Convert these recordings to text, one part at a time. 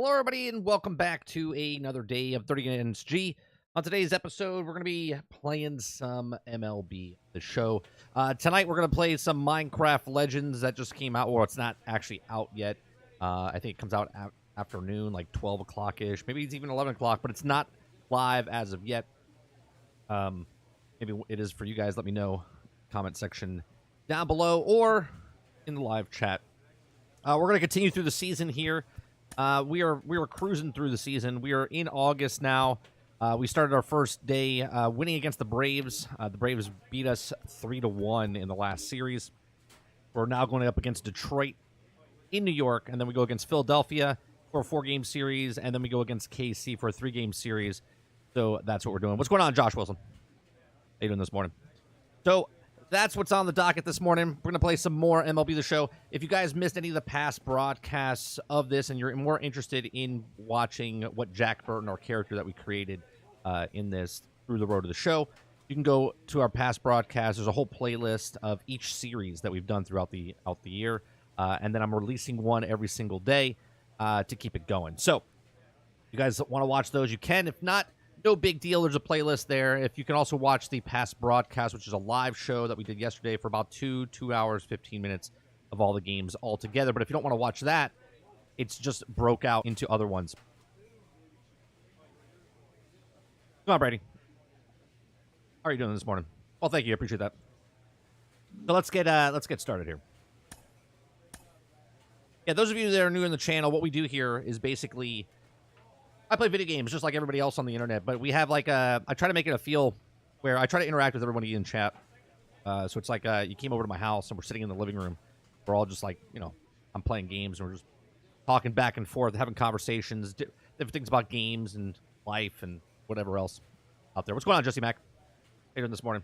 Hello, everybody, and welcome back to another day of 30 Against G. On today's episode, we're going to be playing some MLB The Show. Tonight, we're going to play some Minecraft Legends that just came out. Well, it's not actually out yet. I think it comes out afternoon, like 12 o'clock-ish. Maybe it's even 11 o'clock, but it's not live as of yet. Maybe it is for you guys. Let me know. Comment section down below or in the live chat. We're going to continue through the season here. We are cruising through the season. We are in August now. We started our first day winning against the Braves. The Braves beat us 3-1 in the last series. We're now going up against Detroit in New York, and then we go against Philadelphia for a 4-game series, and then we go against KC for a 3-game series. So that's what we're doing. What's going on, Josh Wilson? How you doing this morning? So that's what's on the docket this morning. We're going to play some more MLB The Show. If you guys missed any of the past broadcasts of this and you're more interested in watching what Jack Burton, our character that we created in this through the road to the show, you can go to our past broadcasts. There's a whole playlist of each series that we've done throughout the year. And then I'm releasing one every single day to keep it going. So if you guys want to watch those, you can. If not, no big deal. There's a playlist there. If you can also watch the past broadcast, which is a live show that we did yesterday for about 2 hours, 15 minutes of all the games all together. But if you don't want to watch that, it's just broke out into other ones. Come on, Brady. How are you doing this morning? Well, thank you. I appreciate that. So let's get started here. Yeah, those of you that are new in the channel, what we do here is basically I play video games just like everybody else on the internet, but we have like I try to make it a feel where I try to interact with everybody in chat. So it's like you came over to my house and we're sitting in the living room. We're all just like, I'm playing games and we're just talking back and forth, having conversations, different things about games and life and whatever else out there. What's going on, Jesse Mack? How you doing this morning?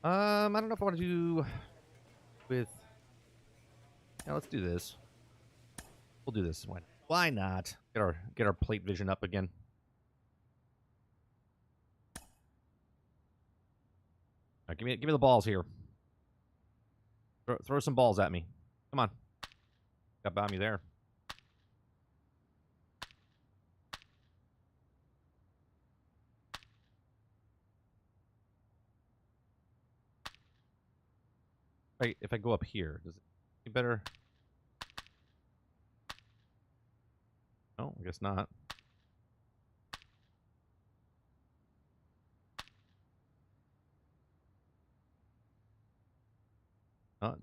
I don't know if I want to do with. Yeah, let's do this. We'll do this one. Why not? Get our plate vision up again. All right, give me the balls here. Throw some balls at me. Come on. Got by me there. If I go up here, does it be better? No, I guess not.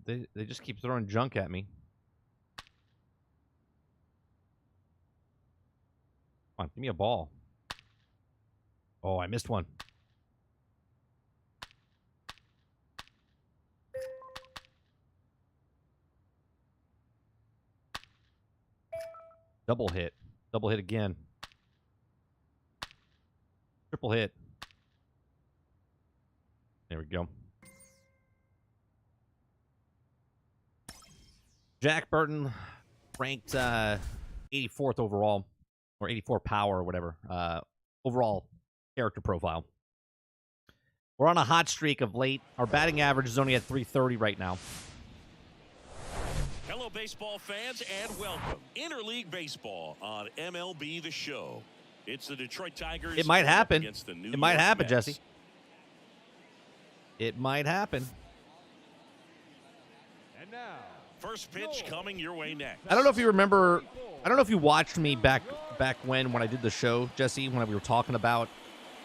They just keep throwing junk at me. Come on, give me a ball. Oh, I missed one. Double hit. Double hit again. Triple hit. There we go. Jack Burton ranked 84th overall, or 84 power or whatever, overall character profile. We're on a hot streak of late. Our batting average is only at 330 right now. Hello, baseball fans, and welcome. Interleague Baseball on MLB The Show. It's the Detroit Tigers. It might happen. It might happen, Jesse. It might happen. And now, first pitch coming your way next. I don't know if you remember. I don't know if you watched me back when I did the show, Jesse, when we were talking about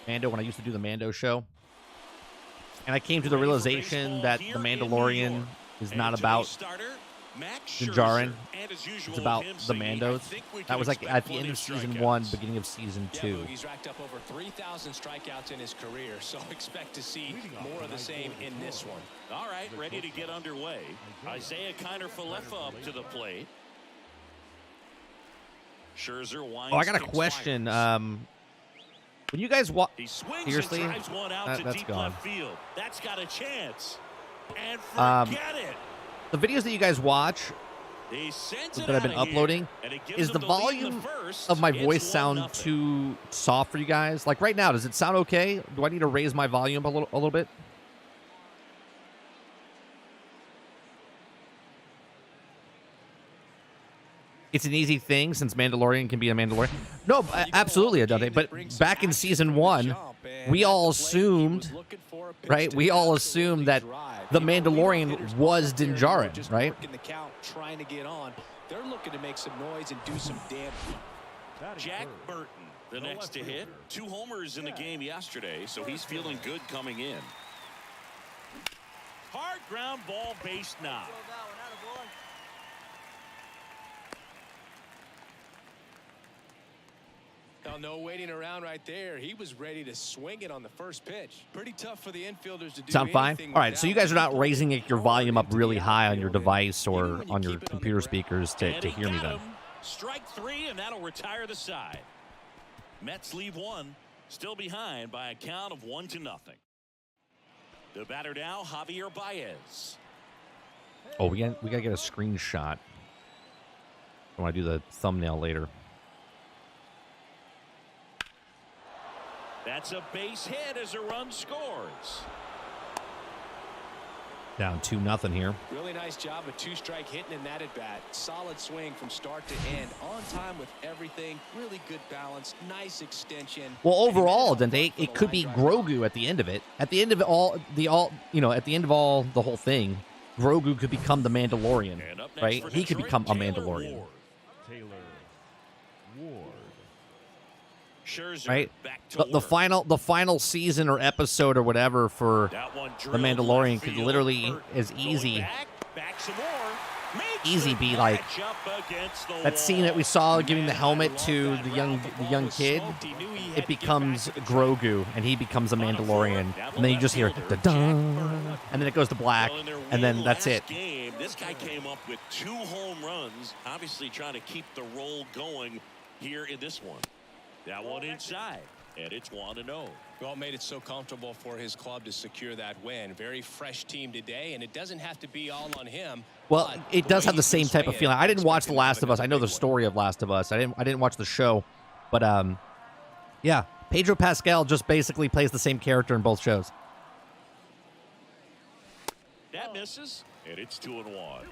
Mando, when I used to do the Mando show. And I came to the realization that The Mandalorian is not about Djarin. It's about the Mandos. That was like at the end of season 1, beginning of season 2. He's racked up over 3,000 strikeouts in his career, so expect to see more of the same in this one. All right, ready to get underway. Isaiah Kiner-Falefa up to the plate. Scherzer winds. Oh, I got a question. When you guys watch, seriously, drives one out to that's deep gone. left field. That's got a chance. And forget it. The videos that you guys watch that I've been uploading, is the volume of my voice sound too soft for you guys? Like right now, does it sound okay? Do I need to raise my volume a little bit? it's an easy thing since Mandalorian can be a Mandalorian. No, absolutely, Adante. But back in season 1, we all assumed, right? We all assumed that the Mandalorian was Din Djarin, right? Trying to get on. They're looking to make some noise and do some damage. Jack Burton, the next to hit. 2 homers in the game yesterday, so he's feeling good coming in. Hard ground ball, base knock. Well, no waiting around right there. He was ready to swing it on the first pitch. Pretty tough for the infielders to do. Sound fine? All right, so you guys are not raising your volume up really high on your device or on your computer speakers to hear me then. Strike 3, and that'll retire the side. Mets leave 1, still behind by a count of 1-0. The batter now, Javier Baez. Oh, we gotta get a screenshot. I want to do the thumbnail later. That's a base hit as a run scores. Down 2-0 here. Really nice job of 2-strike hitting in that at bat. Solid swing from start to end. On time with everything. Really good balance. Nice extension. Well, overall, then it could be Grogu at the end of it. At the end of all at the end of all the whole thing, Grogu could become the Mandalorian, right? He could become a Mandalorian. Taylor Ward. Scherzer, right? Back to The final season or episode or whatever for the Mandalorian could literally as easy be like that scene that we saw giving the helmet to the young kid. It becomes Grogu and he becomes a Mandalorian, and then you just hear da dun, and then it goes to black, and then that's it. This guy came up with 2 home runs, obviously trying to keep the roll going here in this one. That one inside, and it's 1-0. Well, made it so comfortable for his club to secure that win. Very fresh team today, and it doesn't have to be all on him. Well, it does have the same type of feeling. I didn't watch The Last of Us. I know the story of Last of Us. I didn't watch the show, but yeah, Pedro Pascal just basically plays the same character in both shows. That misses, and it's 2-1.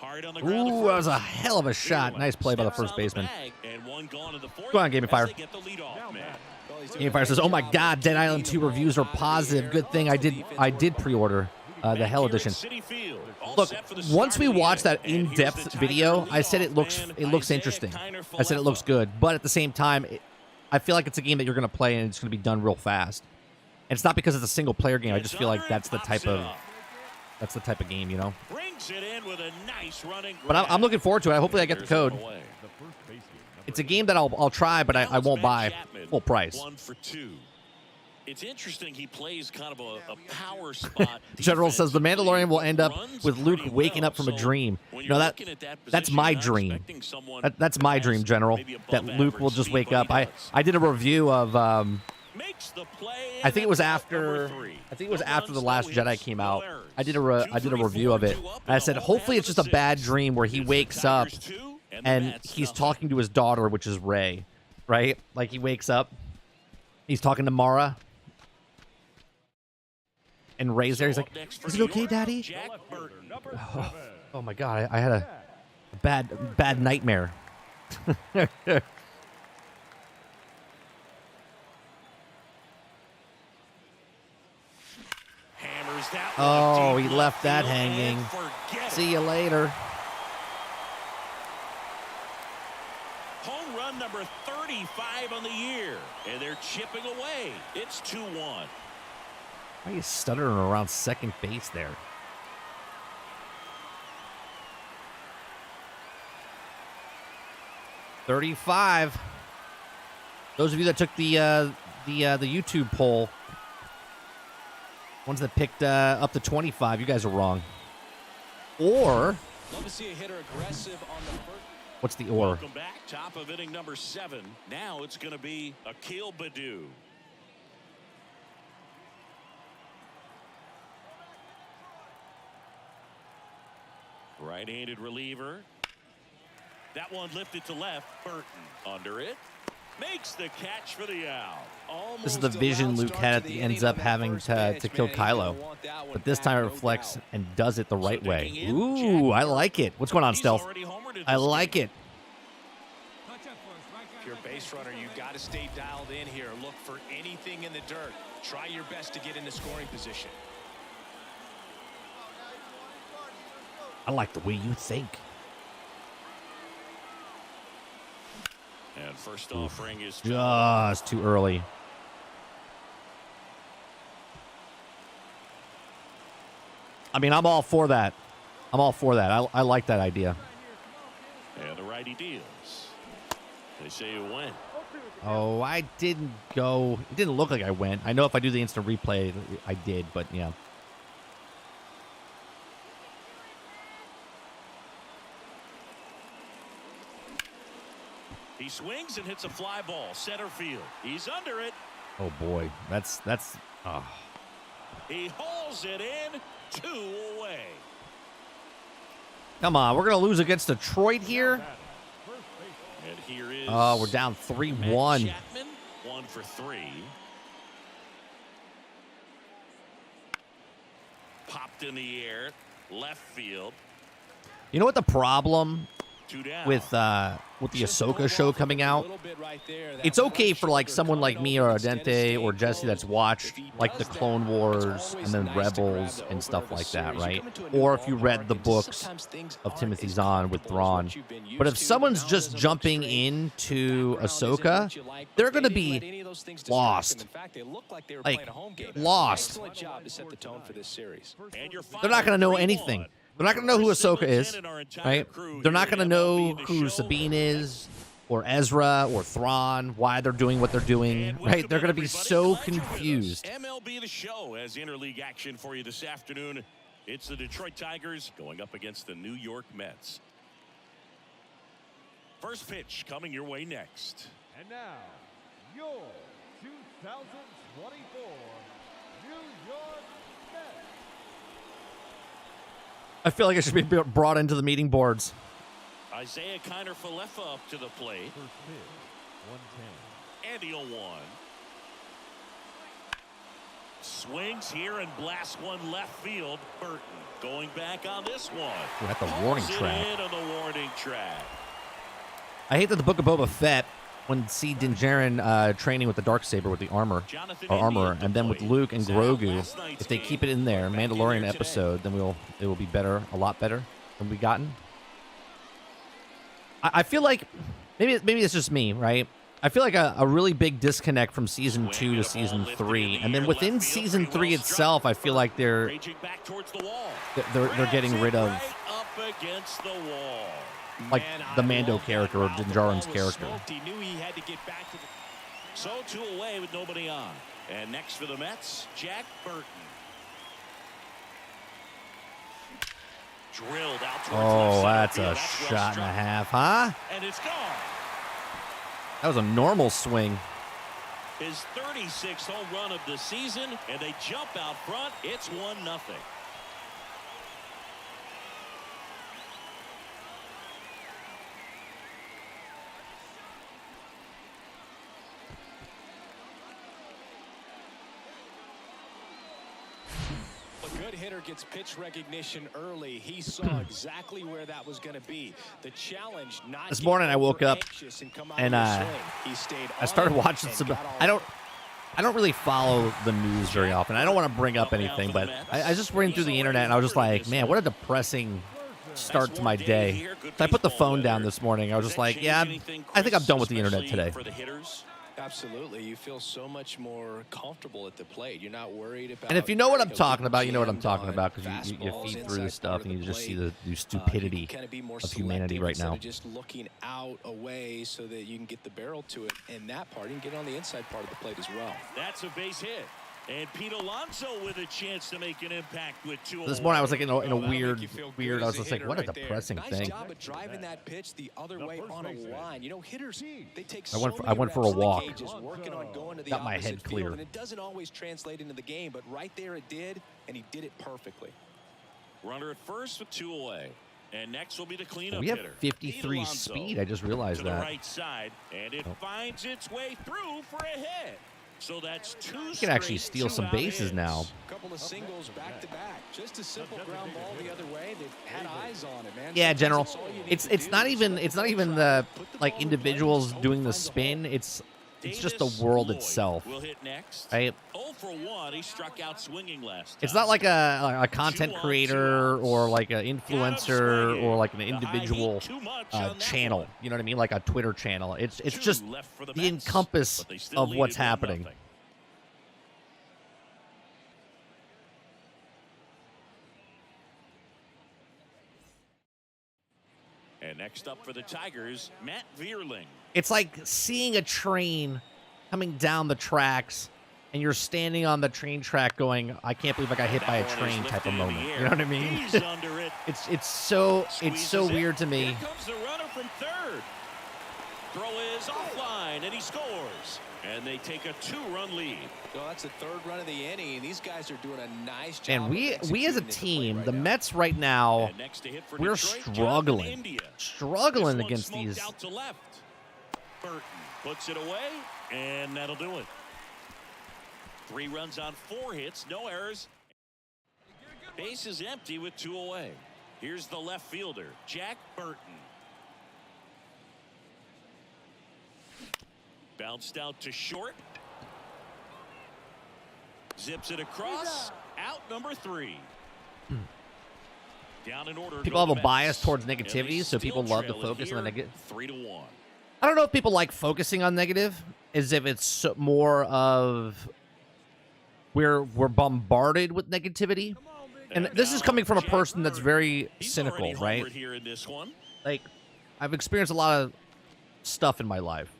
Hard on the ground. Ooh, that was a hell of a shot. Nice play by the first baseman. Go on, Game of Fire. Game of Fire says, "Oh my God, Dead Island 2 reviews are positive. Good thing I did pre-order the Hell Edition." Look, once we watch that in-depth video, I said it looks interesting. I said it looks good, but at the same time, I feel like it's a game that you're going to play and it's going to be done real fast. And it's not because it's a single-player game. I just feel like that's the type of game, you know. But I'm looking forward to it. Hopefully I get the code. It's a game that I'll try, but I won't buy full price. 1 for 2. It's interesting he plays kind of a power spot. General says the Mandalorian will end up with Luke waking up from a dream. No, that's my dream. That's my dream, General. That Luke will just wake up. I did a review of I think it was after The Last Jedi came out. I did a review of it. And I said hopefully it's just a bad dream where he wakes up and he's talking to his daughter, which is Rey, right? Like he wakes up, he's talking to Mara, and Rey's there. He's like, "Is it okay, Daddy?" Oh my God, I had a bad nightmare. Oh, he left that hanging. See you later. Home run number 35 on the year, and they're chipping away. It's 2-1. Why are you stuttering around second base there? $35. Those of you that took the YouTube poll, ones that picked up to 25, you guys are wrong. Or love to see a hitter aggressive on the first. What's the or? Welcome back. Top of inning number 7. Now it's going to be Akil Baddoo. Right-handed reliever. That one lifted to left. Burton under it. Makes the catch for the out. This is the vision Luke had at the ends up having to kill Kylo. but this time it reflects and does it the right way. Ooh, I like it. What's going on, Stealth? I like it. If you're a base runner, you got to stay dialed in here. Look for anything in the dirt. Try your best to get into scoring position. I like the way you think. And first offering is just too early. I mean, I'm all for that. I'm all for that. I like that idea. And the righty deals. They say you went. Oh, I didn't go. It didn't look like I went. I know if I do the instant replay, I did, but yeah. He swings and hits a fly ball, center field. He's under it. Oh boy, that's. Oh. He hauls it in, 2 away. Come on, we're gonna lose against Detroit here. And here is. Oh, we're down 3-1. Chapman, 1 for 3. Popped in the air, left field. You know what the problem 2 down. with the Ahsoka show coming out? It's okay for like someone like me or Adente or Jesse that's watched like the Clone Wars and then Rebels and stuff like that, right? Or if you read the books of Timothy Zahn with Thrawn. But if someone's just jumping into Ahsoka, they're going to be lost. Like, lost. They're not going to know anything. They're not going to know who Ahsoka is, right? They're not going to know who Sabine is, or Ezra, or Thrawn, why they're doing what they're doing, right? They're going to be so confused. MLB The Show has interleague action for you this afternoon. It's the Detroit Tigers going up against the New York Mets. First pitch coming your way next. And now, your 2024 New York Mets. I feel like I should be brought into the meeting boards. Isaiah Kiner-Falefa up to the plate. First pitch, 110. And he'll 1. Swings here and blasts one left field. Burton going back on this one. We're at the warning Pulls it track. in on the warning track. I hate that the Book of Boba Fett, when see Din Djarin training with the Darksaber with the armor, and then with Luke and Grogu, if they keep it in there, Mandalorian episode, then it will be better, a lot better than we gotten. I feel like maybe it's just me, right? I feel like a really big disconnect from season 2 to season 3, and then within season 3 itself, I feel like they're getting rid of up against the wall. Like the Mando character or Din Djarin's character. He knew he had to get back to the... So 2 away with nobody on. And next for the Mets, Jack Burton. Drilled out towards Oh, left that's center a field. shot and a half, huh? And it's gone. That was a normal swing. His 36th home run of the season, and they jump out front. It's 1-0. A good hitter gets pitch recognition early. He saw exactly where that was going to be. The challenge not This morning I woke up and I started watching some. I don't really follow the news very often. I don't want to bring up anything, but I just ran through the internet and I was just like, man, what a depressing start to my day. So I put the phone down this morning. I was just like, yeah, I think I'm done with the internet today. Absolutely. You feel so much more comfortable at the plate. You're not worried about... And if you know what I'm talking about, you know what I'm talking about, because you feed through this stuff and you just see the stupidity of humanity right now. Just looking out away so that you can get the barrel to it. And that part, you can get on the inside part of the plate as well. That's a base hit. And Pete Alonso with a chance to make an impact with 2 This morning I was like in a weird. I was just like, what a depressing thing. Nice job of driving that pitch the other way on a line. You know, hitters, they take I went for a walk. Got my head clear. And it doesn't always translate into the game, but right there it did, and he did it perfectly. Runner at first with 2 away. And next will be the cleanup We have hitter. 53 speed. I just realized to the that. right side, and it finds its way through for a hit. So that's 2 You can actually straight steal some 2-out bases hits. now. Couple of of singles back to back. Just a simple ground ball the other way. They've had eyes on it, man. Yeah, General. Sometimes all you need It's to do not is even the put the like ball in individuals place. doing the Finds a spin. hole. It's just the world Lloyd itself, will hit next. right? 0 for 1. He struck out swinging last time. It's not like a content 2 on, 2 creator outs. or like an Got him influencer swinging. or like an The high heat individual too much on that channel. one. You know what I mean? Like a Twitter channel. It's 2 just left for the Mets, encompass but they still of what's lead it happening. 1-0. And next up for the Tigers, Matt Vierling. It's like seeing a train coming down the tracks and you're standing on the train track going, I can't believe I got hit by a That one is train type of lifted in the moment. air. You know what I mean? He's under it. It's so Squeezes it. weird to me. Here comes the runner from third. Throw is offline, and he scores. And they take a 2-run lead. Well, that's the third run of the inning, and these guys are doing a nice job. And of we as a executing at the plate team, right the now. Mets right now, And next to hit for we're Detroit, Jonathan struggling. India. Struggling This one against smoked these. out to left. Burton puts it away, and that'll do it. 3 runs on 4 hits, no errors. Base is empty with 2 away. Here's the left fielder, Jack Burton. Bounced out to short. Zips it across. Out number 3. Down in order. People have go a the bias Mets. towards And they negativity, so people still love to trail it focus on the here, negative. 3-1. I don't know if people like focusing on negative, as if it's more of we're bombarded with negativity. And this is coming from a person that's very He's cynical, already right? homered here in this one. Like, I've experienced a lot of stuff in my life,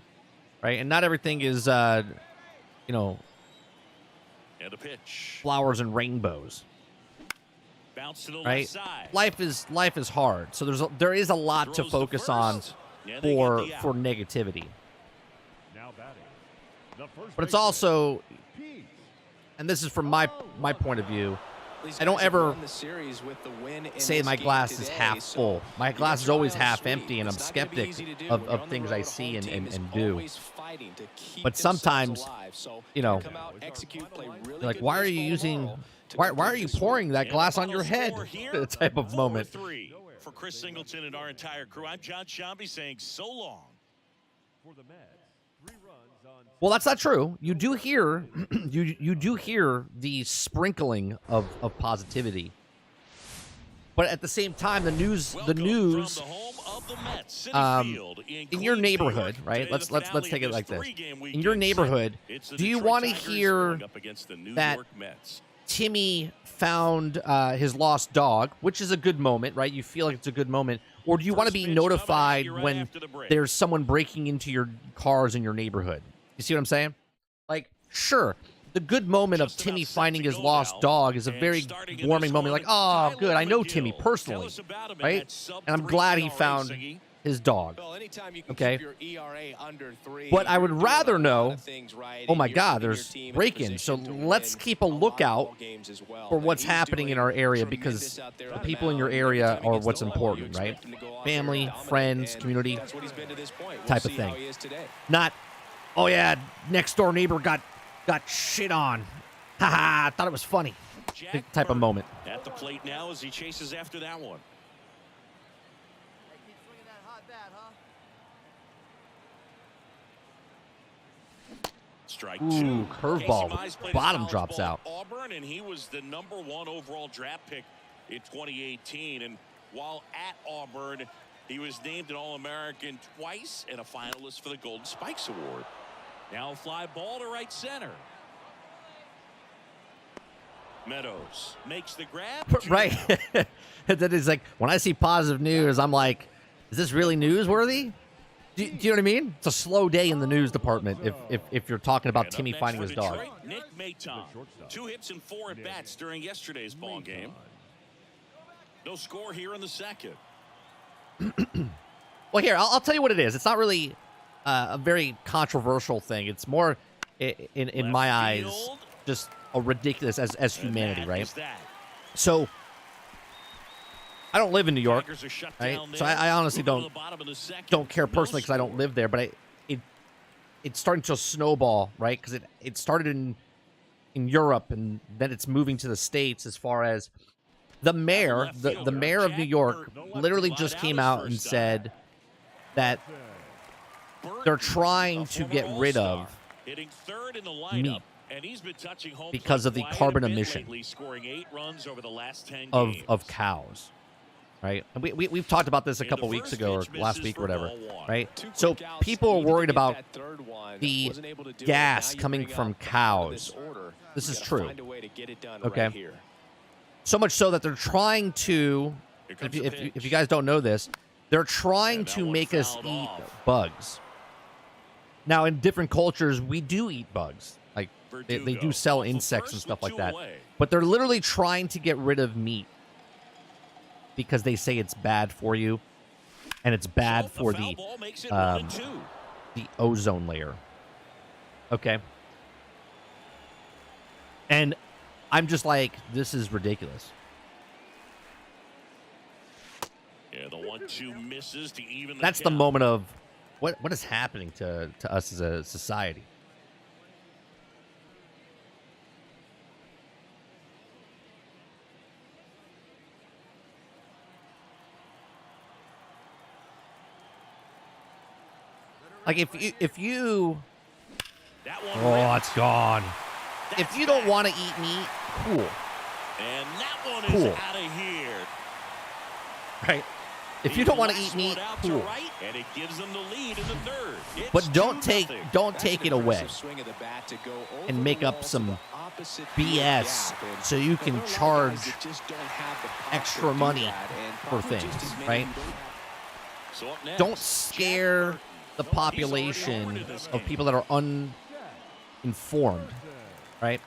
right? And not everything is, you know, And a pitch. flowers and rainbows, Bounce to the right? left side. Life is hard, so there is a lot to Throws to focus on first. Yeah, they get the out. for negativity. Now batting. The first But it's baseman, also, Pete. and this is from my point of view, These I don't guys have ever won the series with the win in say this my game glass is today, half so full. My you glass can is always try on a half sweep. empty, and I'm It's not gonna be skeptic easy to do of when you're on the things road. I A see home team and is do. always fighting to keep But themselves sometimes, alive. So you know, come out, execute, play really like, good why are you baseball using, tomorrow to why complete are you this sweep. pouring that And glass the on your final head? score here, Type of moment. 4-3. For Chris Singleton and our entire crew, I'm John Shambi saying so long. For the Mets, 3 runs on Well, that's not true. You do hear, you do hear the sprinkling of positivity, but at the same time, the news Welcome from the home of the Mets, Citi Field in your Queens, New York. neighborhood, right? Today, Let's the let's finale take of it like this. 3-game In weekend your set. neighborhood, It's the do you Detroit want to Tigers hear going up against the New that York Mets. Timmy found his lost dog, which is a good moment, right? You feel like it's a good moment. Or do you want to First be pitch coming notified at you right when after the break. there's someone breaking into your cars in your neighborhood? You see what I'm saying? Like, sure, the good moment of Just Timmy about set finding to his go lost now. dog is a And very starting in warming this moment. one, Like, oh, good, I know Tyler Timmy McGill. personally, Tell us about him in right? that sub And I'm 3 glad he ERA, found Siggy. his dog. Well, anytime you can Okay. keep your ERA under 3, But I would you're doing rather a lot know, of things right, oh and my you're God, putting your there's team in a break-in. So position to let's win keep a lot of lookout ball games as well. for And what's he's happening in doing our area, tremendous because out there the on people in your mound. Every area time he are gets what's the ball, important, you right? expect him to go out there and Family, dominate, friends, and community that's what he's been to this point. We'll type of see thing. how he is today. Not, oh yeah, next door neighbor got shit on. Haha, I thought it was funny. Jack Type of Burton moment. At the plate now as he chases after that one. Strike Ooh, 2. curveball. Casey Mize played his Bottom college drops ball at out. Auburn, and he was the #1 overall draft pick in 2018. And while at Auburn, he was named an All-American twice and a finalist for the Golden Spikes Award. Now a fly ball to right center. Meadows makes the grab. Right. That is like, when I see positive news, I'm like, is this really newsworthy? Do you know what I mean? It's a slow day in the news department if you're talking about And up Timmy next finding for his dog. Detroit, Nick Maton. 2 hits and 4 at bats during yesterday's ball game. No score here in the second. Well, here, I'll tell you what it is. It's not really a very controversial thing. It's more, in Left my eyes, field. just a ridiculous as And humanity, that right? is that. So, I don't live in New York, Tigers are shut right? down So there. I honestly Moving to don't the bottom of the second. care No personally because I don't score. live there, but it's starting to snowball, right? Because it started in in Europe, and then it's moving to the States. As far as the mayor, the mayor of New York, literally just came out and said that they're trying to get rid of meat because of the carbon emission of cows, right? And we've talked about this a couple weeks ago or last week or whatever, right? So people are worried about the gas coming from cows. This is true. Okay. So much so that they're trying to, if you guys don't know this, they're trying to make us eat bugs. Now, in different cultures, we do eat bugs. Like, they do sell insects and stuff like that. But they're literally trying to get rid of meat because they say it's bad for you. And it's bad for the ozone layer. Okay. And I'm just like, this is ridiculous. Yeah, the 1-2 misses to even the That's the moment of what is happening to us as a society. Like if you oh, it's gone. If you don't want to eat meat, cool. And that one cool. is out of here. Right? If you don't want to eat meat, cool. Right, and it gives them the lead in the third. But don't take it away and make up some BS so you can charge extra money for things, right? So up next, Don't scare the population of people that are uninformed, right?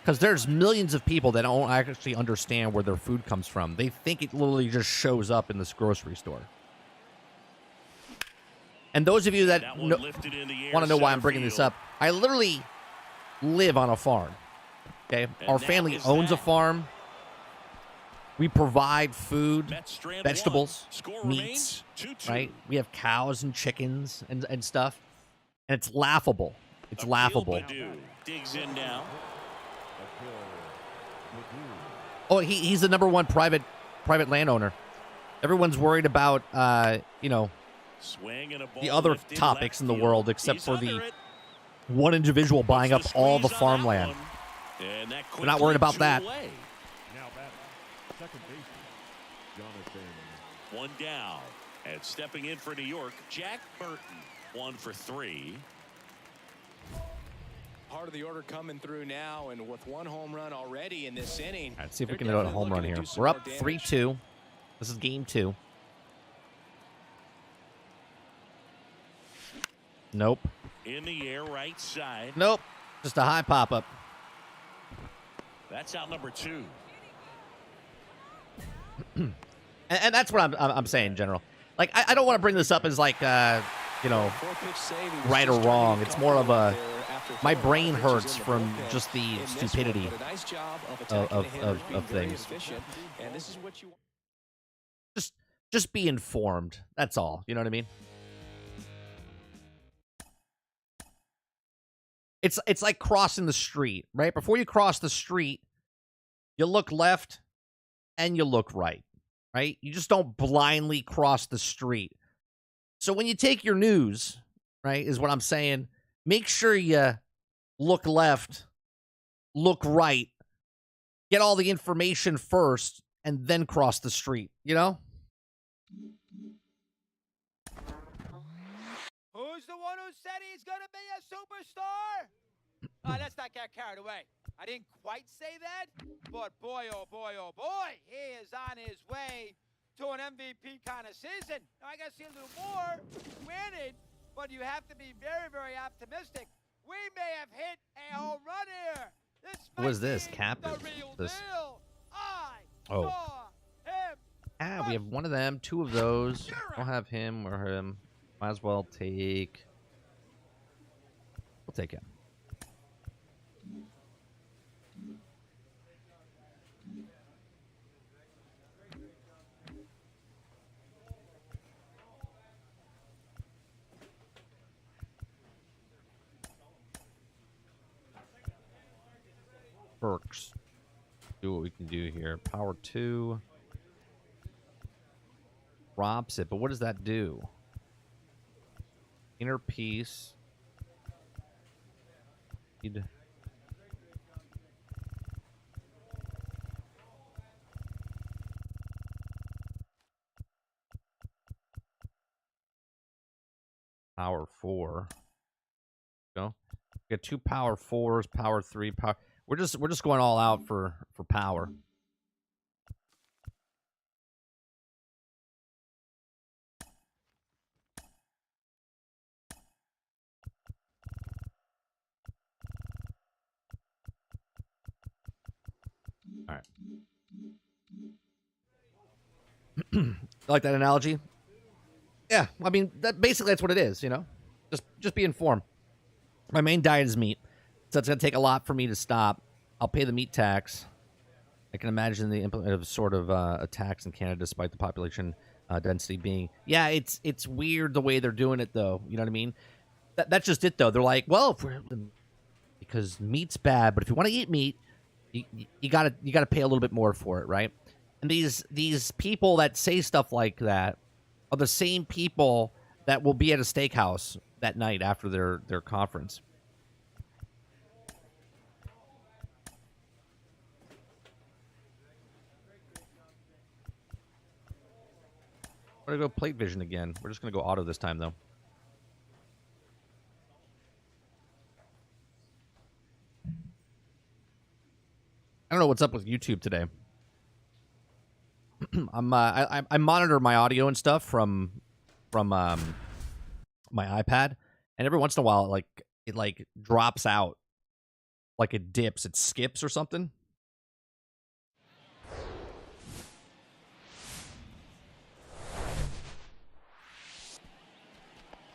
Because there's millions of people that don't actually understand where their food comes from. They think it literally just shows up in this grocery store. And those of you that want to know why I'm bringing this up, I literally live on a farm. Okay, our family owns a farm. We provide food, vegetables, meats, right? We have cows and chickens and stuff. And it's laughable. It's laughable. Digs in now. Oh, he's the #1 private landowner. Everyone's worried about, the other topics in the world except for the one individual buying up all the farmland. We're not worried about that. Now batting, second baseman, Jonathan. One down. And stepping in for New York, Jack Burton. 1 for 3. Part of the order coming through now, and with one home run already in this inning. All right, see if we can hit a home run here. We're up 3-2. This is game 2. Nope. In the air, right side. Nope. Just a high pop-up. That's out number 2. And that's what I'm saying in general. Like, I don't want to bring this up as like, right or wrong. It's more of a, my brain hurts from just the stupidity of things. Just be informed. That's all. You know what I mean? It's like crossing the street, right? Before you cross the street, you look left and you look right, right? You just don't blindly cross the street. So when you take your news, right, is what I'm saying, make sure you look left, look right, get all the information first, and then cross the street, you know? Who's the one who said he's going to be a superstar? Let's not get carried away. I didn't quite say that, but boy, oh boy, he is on his way to an MVP kind of season. Now, I got to see a little more, granted, but you have to be very, very optimistic. We may have hit a home run here. What is this? Captain? This. Oh. We have one of them, 2 of those. We'll have him or him. Might as well take. We'll take him. perks. Do what we can do here. Power 2. Drops it, but what does that do? Inner peace. Power 4. Go. Get 2 power 4s, power 3, power. We're just going all out for power. All right. Like that analogy? Yeah, I mean, basically that's what it is, you know? Just be informed. My main diet is meat, so it's going to take a lot for me to stop. I'll pay the meat tax. I can imagine the implement of sort of a tax in Canada despite the population density being... Yeah, it's weird the way they're doing it, though. You know what I mean? That's just it, though. They're like, well, because meat's bad, but if you want to eat meat, you gotta pay a little bit more for it, right? And these people that say stuff like that are the same people that will be at a steakhouse that night after their conference. We're gonna go plate vision again. We're just gonna go auto this time, though. I don't know what's up with YouTube today. I monitor my audio and stuff from my iPad, and every once in a while, it drops out, like it dips, it skips or something.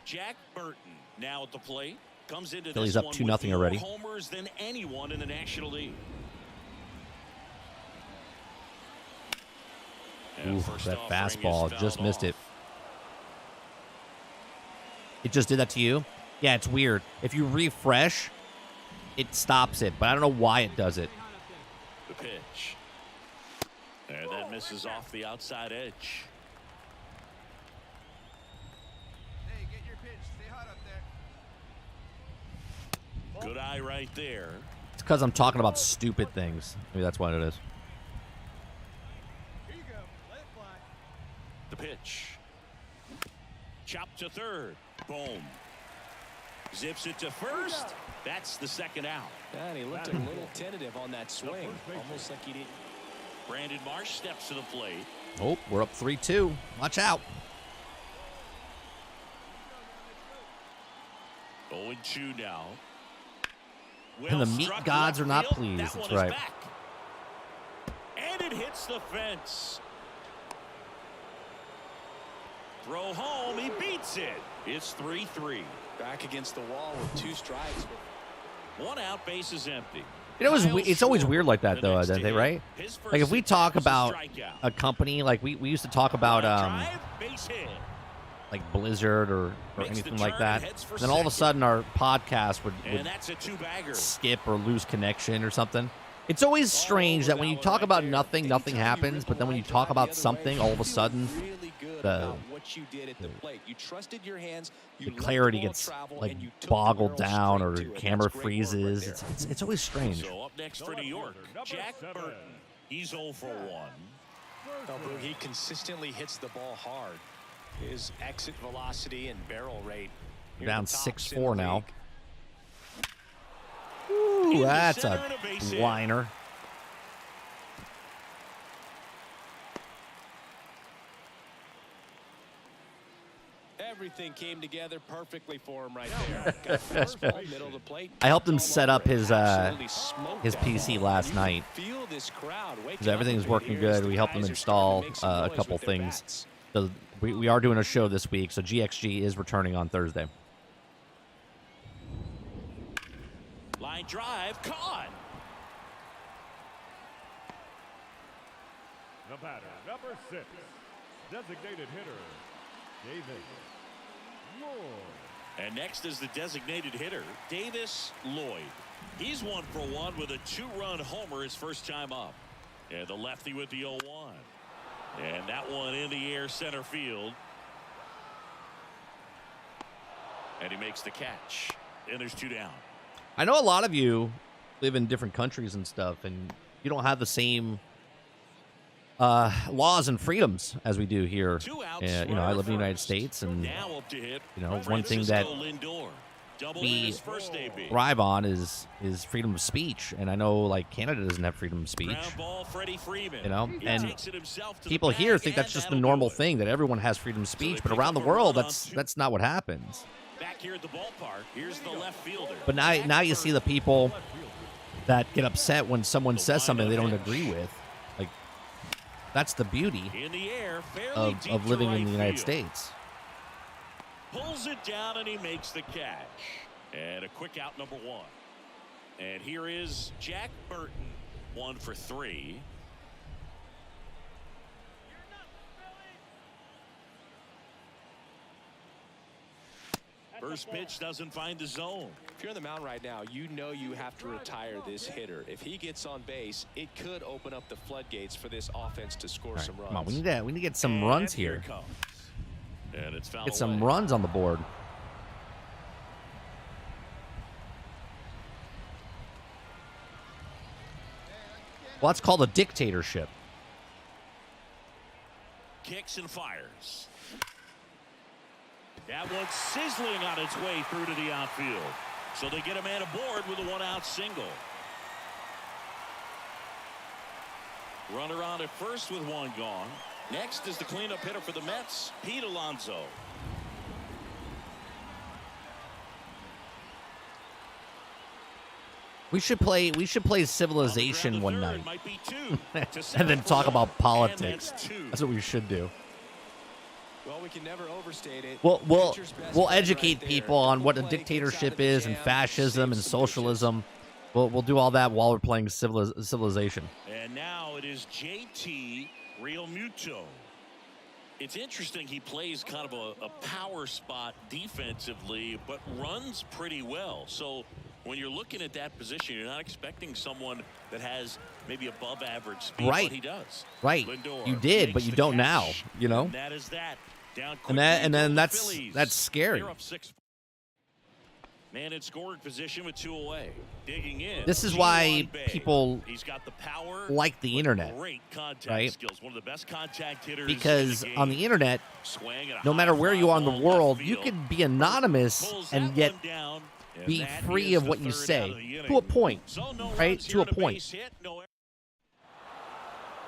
Jack Burton now at the plate. Comes into Philly's this up one 2-0 with already. more homers than anyone in the National League. Ooh, that fastball just missed it. It just did that to you? Yeah, it's weird. If you refresh, it stops it, but I don't know why it does it. The pitch. And that misses off the outside edge. Hey, get your pitch. Stay hot up there. Good eye right there. It's because I'm talking about stupid things. Maybe that's what it is. Here you go. Let it fly. The pitch. Chop to third. Boom. Zips it to first. That's the second out. And he looked a little tentative on that swing. Almost like he didn't. Brandon Marsh steps to the plate. Oh, we're up 3-2. Watch out. 0-2 now. And the meat Well-struck gods are left not field. pleased. That That's one is right. back. And it hits the fence. Throw home. He beats it. It's 3-3. Back against the wall with 2 strikes. 1 out, base is empty. You know, Kyle it's always Schwarber, weird like that, the though, next don't to they, hit. right? His Like, if we first talk was a about strikeout. a company, like we used to talk about Drive, base hit. like Blizzard or Makes the anything like turn, that, heads for then all of a second. sudden our podcast would And that's a 2-bagger. skip or lose connection or something. It's always strange that when you talk about nothing, nothing happens, but then when you talk about something, all of a sudden the clarity gets like boggled down or camera freezes. It's always strange. So up next for New York, Jack Burton. He's 0 for 1. He consistently hits the ball hard. His exit velocity and barrel rate. We're down 6-4 now. League. Ooh, In the that's center a and a base hit. whiner. Everything came together perfectly for him right there. Got fastball, middle of the plate. I helped him set up his Absolutely smoked his that PC ball. last You night. feel this crowd waking Because everything's up working here as good. the We helped guys them are install starting to make some a noise couple with their things. bats. So we are doing a show this week, so GXG is returning on Thursday. Line drive, caught. The batter, number 6, designated hitter, Davis Lloyd. And next is the designated hitter, Davis Lloyd. He's 1 for 1 with a 2-run homer his first time up. And the lefty with the 0-1. And that one in the air center field. And he makes the catch. And there's 2 down. I know a lot of you live in different countries and stuff, and you don't have the same laws and freedoms as we do here. You know, I live in the United States, and you know, one thing that we thrive on is freedom of speech, and I know like Canada doesn't have freedom of speech. You know, and people here think that's just the normal thing, that everyone has freedom of speech, but around the world, that's not what happens. Back here at the ballpark, here's the left fielder. But now you see the people that get upset when someone says something they don't agree with. Like, that's the beauty In the air, of living in the United States. Pulls it down and he makes the catch. And a quick out, number 1. And here is Jack Burton, 1 for 3. First pitch doesn't find the zone. If you're on the mound right now, you know you have to retire this hitter. If he gets on base, it could open up the floodgates for this offense to score some runs. Come on, we need to get some runs here. It comes. And it's fouled Get some away. runs on the board. Well, that's called a dictatorship. Kicks and fires. That one's sizzling on its way through to the outfield. So they get a man aboard with a 1-out single. Runner on at first with 1 gone. Next is the cleanup hitter for the Mets, Pete Alonso. We should play Civilization one night, Might be 2 and then talk about politics. And that's 2. That's what we should do. Well, we can never overstate it. We'll Pitcher's best we'll friend educate right people there. on what a Play, dictatorship gets out of the is, and jam, fascism, and saves some pitches. socialism. We'll do all that while we're playing Civilization. And now it is JT Realmuto. It's interesting, he plays kind of a power spot defensively, but runs pretty well. So when you're looking at that position, you're not expecting someone that has maybe above average speed, Right. but he does. Right. Lindor You did, but makes you the don't catch. now, you know? And that is that. Down And quickly then goes the that's Phillies. scary. They're up 6. Man in scoring position with 2 away. Digging in. This is Gio why on base. people He's got the power, like the but internet, great contact right? skills. One of the best contact hitters Because in the on the game. internet, Swing at a no high matter where you are in the fly ball world, left you field. can be anonymous Pulls and that yet one down, and be that free is of the what you third out say of the to a inning. point, So no right? runs To here a and point. base hit, no error.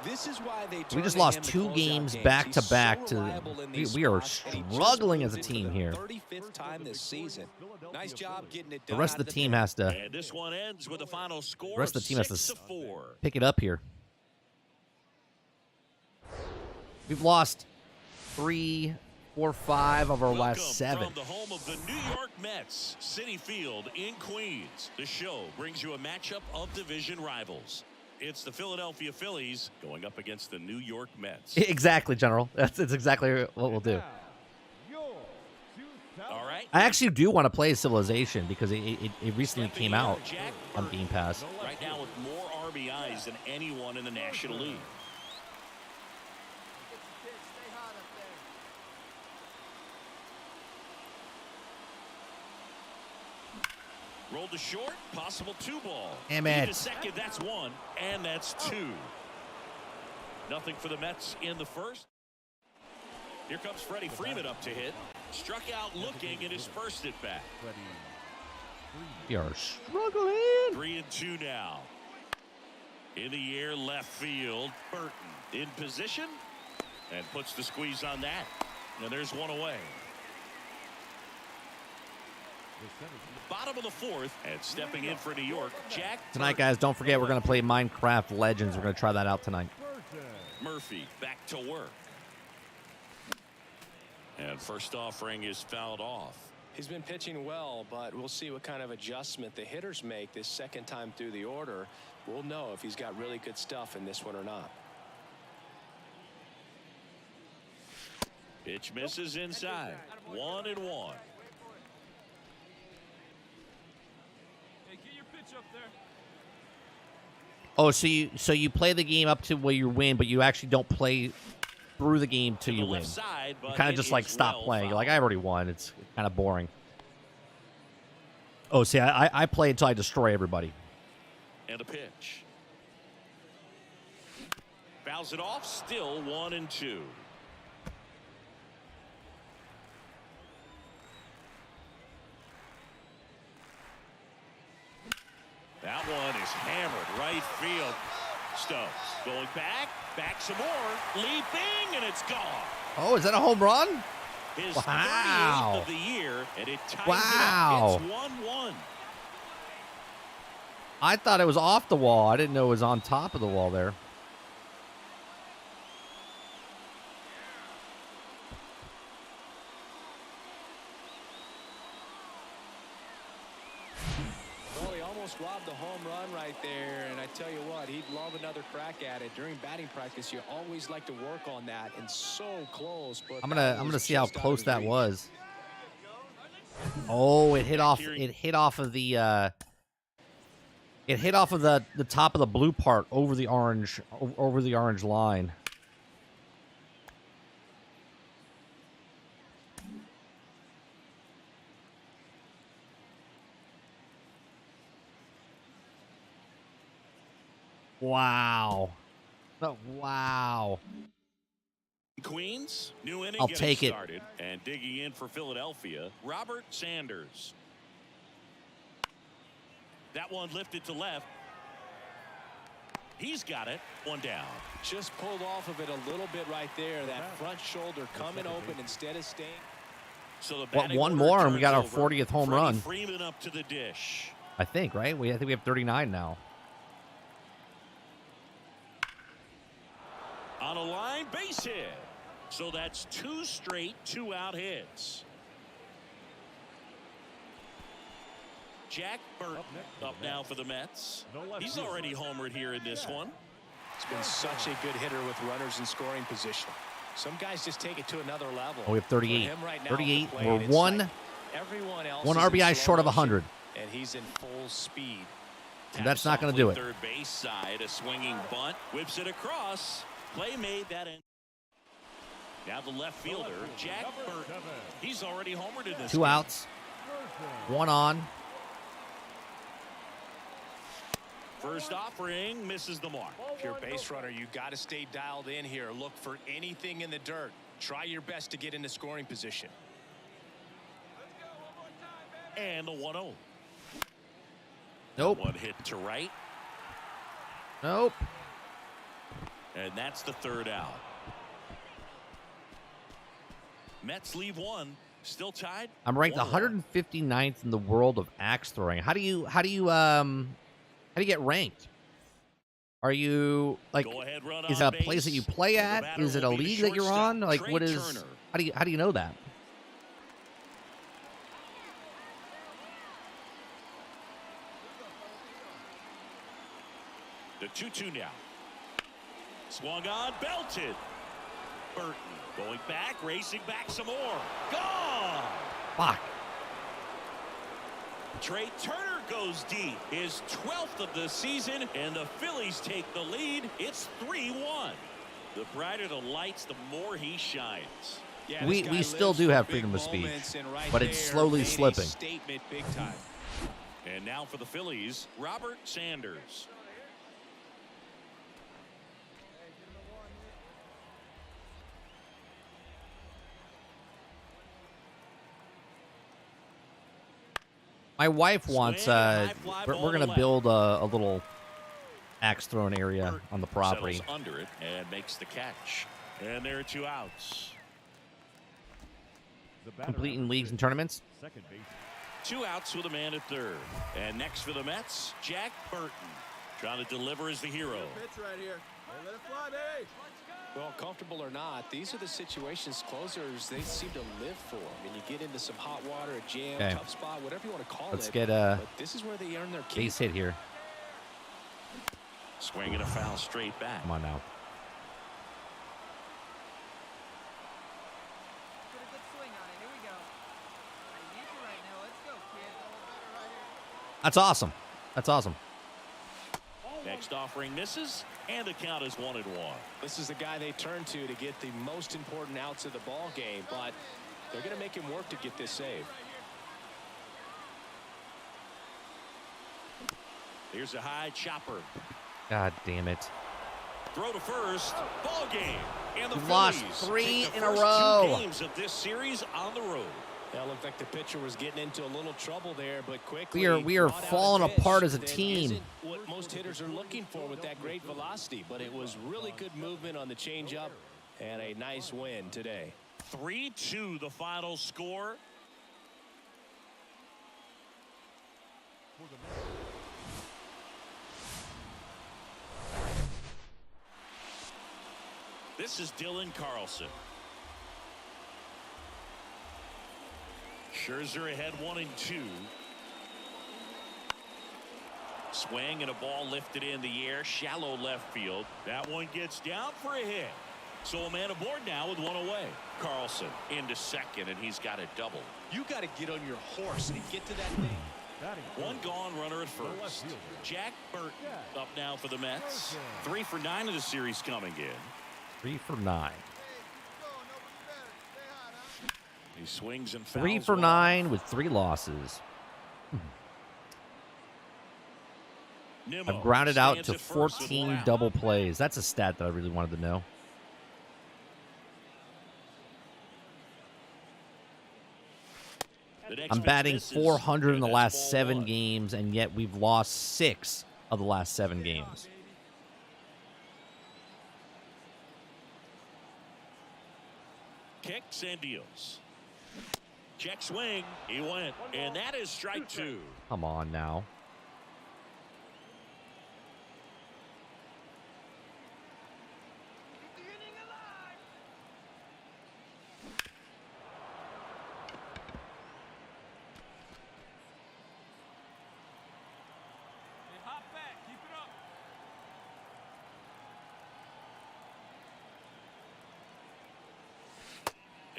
This is why they We turn just to lost him to 2 close out games games. back to He's back so to. reliable in these We are spots, and he just struggling as moves a in for team the here. 35th time this season. Nice job getting it The done. rest out of the the team pen. has to And this one ends with a final score The rest of the team has to 6-4. pick it up here. We've lost 3, 4, 5 of our last Welcome 7. from the home of the New York Mets, Citi Field in Queens. The show brings you a matchup of division rivals. It's the Philadelphia Phillies going up against the New York Mets. Exactly, General. That's exactly what we'll do. All right. I actually do want to play Civilization because it recently Stepping came in, out Jack on Burton, Game Pass. right now with more RBIs than anyone in the National League. Stay hot up there. Rolled to short, possible 2-ball. Damn Lead it. to second, that's 1, and that's 2. Nothing for the Mets in the first. Here comes Freddie Freeman up to hit. Struck out looking in his first at bat. We are struggling. 3-2 now. In the air, left field. Burton in position and puts the squeeze on that. And there's 1 away. Bottom of the 4th, and stepping in for New York, Jack Tonight, Burton. guys, don't forget we're going to play Minecraft Legends. We're going to try that out tonight. Murphy back to work. And first offering is fouled off. He's been pitching well, but we'll see what kind of adjustment the hitters make this second time through the order. We'll know if he's got really good stuff in this one or not. Pitch misses inside. 1-1. Hey, get your pitch up Oh, so you play the game up to where you win, but you actually don't play through the game till you win. You kind of just like stop playing. You're like, I already won. It's kind of boring. Oh, see, I play until I destroy everybody. And a pitch. Fouls it off. Still 1-2. That one is hammered right field. Stubbs going back some more, leaping, and it's gone. Oh, is that a home run? His Wow. 38th of the year, and it ties Wow. it up. It's 1-1. I thought it was off the wall. I didn't know it was on top of the wall there. Well, he almost robbed the home run right there, and I tell you what, he'd love another crack at it. During batting practice, you always like to work on that, and so close. But I'm gonna see how close that was. Oh, it hit off of the the top of the blue part over the orange line. Wow. Oh, wow. Queens, new inning I'll getting take it. started, and digging in for Philadelphia, Robert Sanders. That one lifted to left. He's got it. One down. Just pulled off of it a little bit right there. That front shoulder coming open instead of staying. So the What, batting one order more and we got our turns over. 40th home Freddie run. Freeman up to the dish. I think, right? I think we have 39 now. On a line base hit. So that's 2 straight 2-out hits. Jack Burton up now for the Mets. He's already homered here in this one. He's been such a good hitter with runners in scoring position. Some guys just take it to another level. Oh, we have 38. For him right now 38. at the plate, We're it's one like everyone else one is in RBI slow short of motion, 100. and he's in full speed. So that's not going to do it. Third base side, a swinging bunt, whips it across. Play made that end. Now the left fielder, Jack Burton. He's already homered in this 2 game. outs. 1 on. First offering misses the mark. If you're a base runner, you got to stay dialed in here. Look for anything in the dirt. Try your best to get into scoring position. And the 1-0. Nope. One hit to right. Nope. And that's the 3rd out. Mets leave 1. Still tied. I'm ranked 159th in the world of axe throwing. How do you get ranked? Are you like, Go ahead, run is on it a place that base. you play The at? batter Is it a will be the league that you're shortstop, on? Like, Trey what is? Turner. How do you know that? The 2-2 now. Swung on, belted. Burton going back, racing back some more. Gone! Fuck. Trey Turner goes deep. His 12th of the season, and the Phillies take the lead. It's 3-1. The brighter the lights, the more he shines. Yeah, We still do have freedom of speech, but it's slowly slipping. Statement big time. And now for the Phillies, Robert Sanders. My wife wants. Swing, high fly We're ball gonna to build a little axe throwing area on the property. Settles under it and makes the catch. And there are 2 outs. Completing leagues and tournaments. Second base. 2 outs with a man at 3rd. And next for the Mets, Jack Burton. Trying to deliver as the hero. Pitch right here. Hey, let it fly, baby. Well, comfortable or not, these are the situations closers they seem to live for. I mean, you get into some hot water, a jam, Okay. tough spot, whatever you want to call Let's it. get a But this is where they earn their keep. base hit here. Swinging a foul straight back. Come on now. Put a good swing on it. Here we go. I need you right now. Let's go, kid. That's awesome. That's awesome. Next offering misses, and the count is 1-1. This is the guy they turn to get the most important outs of the ball game, but they're going to make him work to get this save. Here's a high chopper. God damn it. Throw to first. Ball game. And the We've lost Phillies 3 take the in a first row. 2 games of this series on the road. That looked like the pitcher was getting into a little trouble there, but quickly We are brought out falling a pitch apart as a that team. isn't what most hitters are looking for with that great velocity, but it was really good movement on the changeup and a nice win today. 3-2 the final score. This is Dylan Carlson. Scherzer ahead 1-2. Swing and a ball lifted in the air, shallow left field. That one gets down for a hit. So a man aboard now with 1 away. Carlson into second, and he's got a double. You got to get on your horse and get to that thing. 1 gone, runner at first. Jack Burton up now for the Mets. 3 for 9 of the series coming in. 3 for 9. He swings and fouls. 3 for 9 with 3 losses. I've grounded out to 14 double plays. That's a stat that I really wanted to know. I'm batting 400 in the last 7 games, and yet we've lost 6 of the last 7 games. Kicks and deals. Check swing. He went. And that is strike 2. Come on now.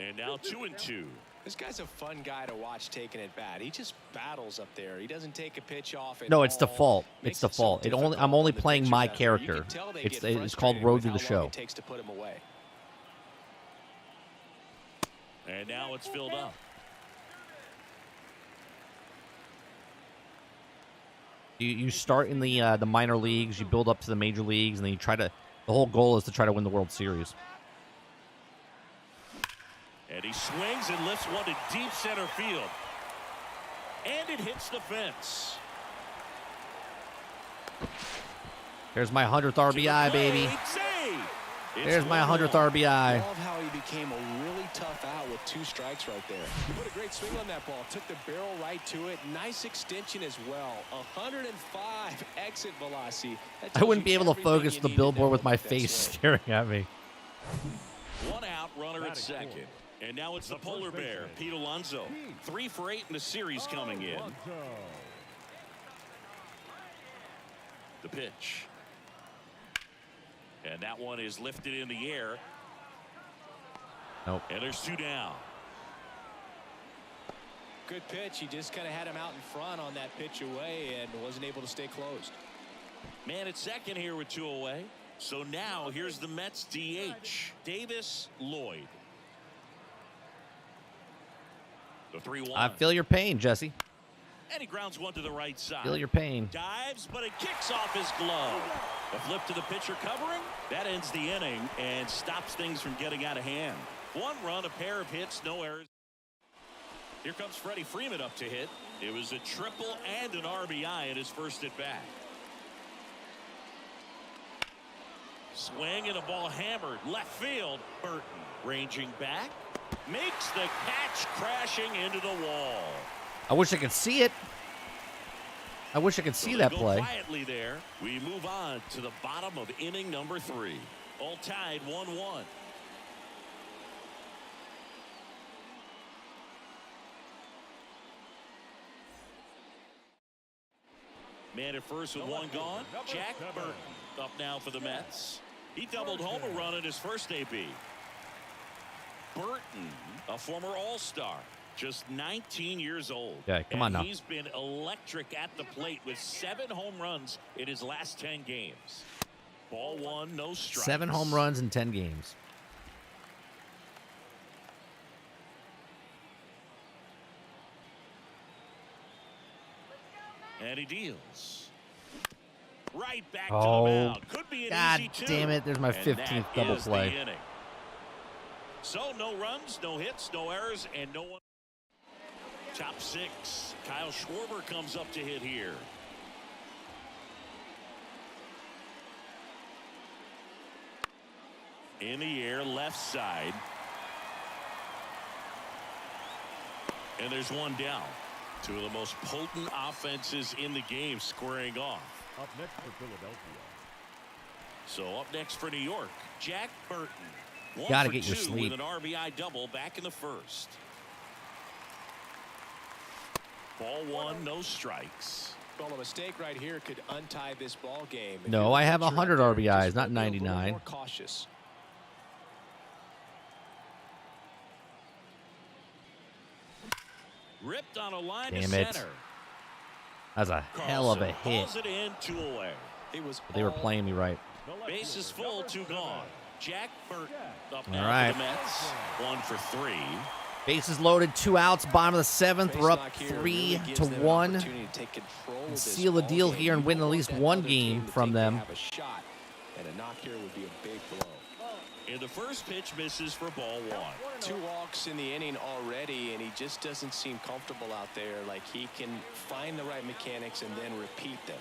And now 2-2. This guy's a fun guy to watch taking at bat. He just battles up there. He doesn't take a pitch off at No, it's all. default. Makes It's default. so I'm only difficult on playing the my pitchers out there. You character. can tell they It's get it's called frustrated Road with to the how long Show. it takes to put him away. And now it's filled up. You start in the minor leagues, you build up to the major leagues, and then you try to. The whole goal is to try to win the World Series. And he swings and lifts one to deep center field. And it hits the fence. There's my 100th RBI, baby. There's my 100th RBI. I love how he became a really tough out with 2 strikes right there. He put a great swing on that ball. Took the barrel right to it. Nice extension as well. 105 exit velocity. I wouldn't be able to focus the billboard with my face staring at me. 1 out, runner at second. And now it's the polar bear, Pete Alonso. 3 for 8 in the series coming in. The pitch. And that one is lifted in the air. Nope. And there's 2 down. Good pitch. He just kind of had him out in front on that pitch away and wasn't able to stay closed. Man at second here with 2 away. So now here's the Mets DH, Davis Lloyd. The 3-1. I feel your pain, Jesse. And he grounds one to the right side. Feel your pain. Dives, but it kicks off his glove. A flip to the pitcher covering. That ends the inning and stops things from getting out of hand. 1 run, a pair of hits, no errors. Here comes Freddie Freeman up to hit. It was a triple and an RBI in his first at bat. Swing and a ball hammered left field. Burton ranging back. Makes the catch, crashing into the wall. I wish I could see it. I wish I could see that play. Quietly there. We move on to the bottom of inning number 3. All tied 1-1. Man at first with 1 gone. Jack Burton up now for the Mets. He doubled home a run in his first AB. Burton, a former All-Star. Just 19 years old. Yeah, come on now. He's been electric at the plate with 7 home runs in his last 10 games. Ball 1, no strikes. 7 home runs in 10 games. And he deals. Right back Oh, to the mound. Could be an God easy 2. damn it. There's my And 15th that double is the play. inning. So no runs, no hits, no errors, and no one. Top 6. Kyle Schwarber comes up to hit here. In the air, left side. And there's one down. 2 of the most potent offenses in the game squaring off. Up next for Philadelphia. So up next for New York, Jack Burton. Gotta 1 for get your 2 sleep. with an RBI double back in the first. Ball 1, no strikes. Well, a mistake right here could untie this ball game. If No, you're I have the pitcher 100 out there, RBIs, just not be a little 99. more cautious. Ripped on a line Damn to it. center. That's a hell of a Carlson hit. hauls it in, 2 away. It was They were all playing me right. The left Bases fielder, full, number 2 7. gone. Jack Burton up All now right. for the Mets. 1 for 3. Bases loaded, 2 outs, bottom of the 7th. We're up Base knock here 3 really gives to them an 1. opportunity to take control of this Seal the ball deal game. here and You win at want least that one other game team to from think they them. have a shot, and a knock here would be a big blow. And the first pitch misses for ball 1. 2 walks in the inning already, and he just doesn't seem comfortable out there. Like he can find the right mechanics and then repeat them.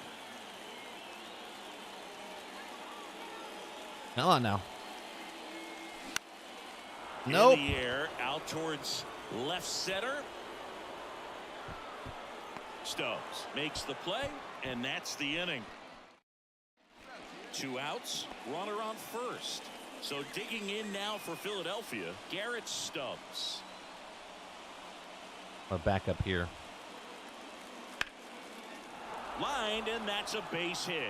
Come on now. Nope. In the air, out towards left center. Stubbs makes the play, and that's the inning. 2 outs, runner on first. So digging in now for Philadelphia, Garrett Stubbs. I'll back up here. Lined, and that's a base hit.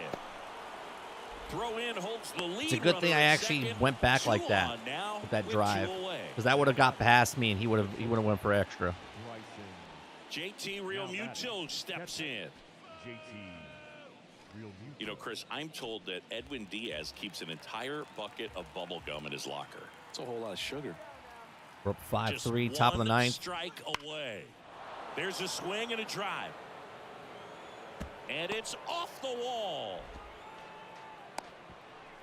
Throw in holds the lead. It's a good thing I runner at actually second. went back 2 like that on now with that with drive. 2 away. Because that would have got past me and he would have went for extra. JT Real Muto steps in. JT Real You know, Chris, I'm told that Edwin Diaz keeps an entire bucket of bubble gum in his locker. It's a whole lot of sugar. We're up Just 5-3, top of the 9th. strike away. There's a swing and a drive. And it's off the wall.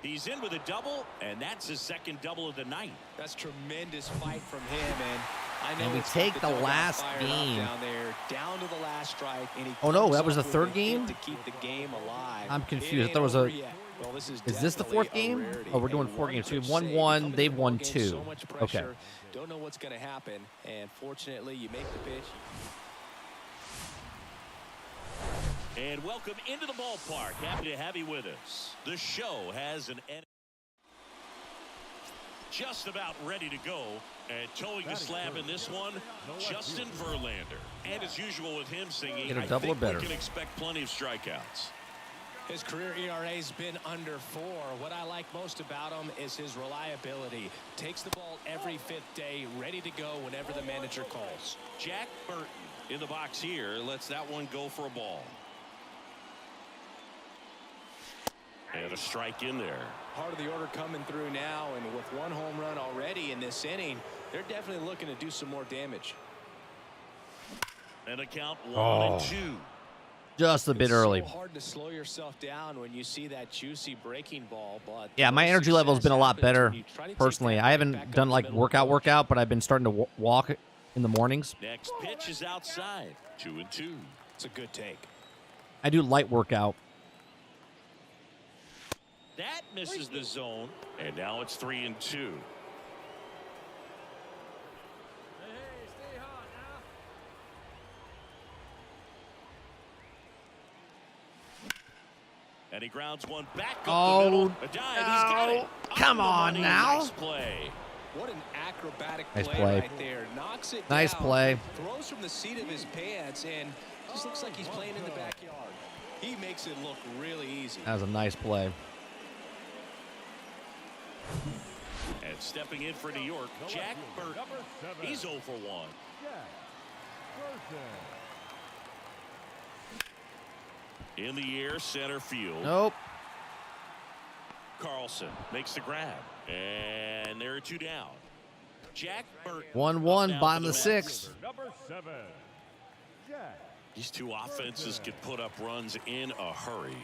He's in with a double, and that's his second double of the night. That's tremendous fight from him, and I know And we it's take got the dugout last fired up game. down there, down to the last strike, and he Oh, no, comes that was up the with third a hit game? to keep the game alive. I'm It confused. I ain't thought it was over a- yet. Well, this Is this the definitely fourth a game? rarity. Oh, we're doing A 4 games. So we have one-pitch save. 1-1, You come they've into the won ball game, 2. So much Okay. pressure. Don't know what's going to happen, and fortunately, you make the pitch. And welcome into the ballpark. Happy to have you with us. The show has an end. Just about ready to go. And towing the slab in this one, Justin Verlander. And as usual with him singing, Get a I double think or better. we can expect plenty of strikeouts. His career ERA's been under 4. What I like most about him is his reliability. Takes the ball every 5th day, ready to go whenever the manager calls. Jack Burton in the box here lets that one go for a ball. And a strike in there. Part of the order coming through now, and with 1 home run already in this inning, they're definitely looking to do some more damage. And a count 1 Oh. and 2. Just a bit early. It's so hard to slow yourself down when you see that juicy breaking ball, but Yeah, my energy level has been a lot better personally. I haven't done like workout, but I've been starting to walk in the mornings. Next pitch is outside. 2 and 2. It's a good take. I do light workout. That misses the zone, and now it's 3 and 2. And he grounds one back up the middle. A dive. He's got it. Come on the money. now. Nice play. What an acrobatic Nice play, play. right there. Knocks it Nice down, play. throws from the seat of his pants, and just looks like he's playing in the backyard. He makes it look really easy. That was a nice play. And stepping in for New York, Jack Burton. He's 0 for 1. Burton. In the air, center field. Nope. Carlson makes the grab. And there are 2 down. Jack Burton. 1-1, bottom of the Mets. 6th. Number 7, Jack. These two offenses could put up runs in a hurry.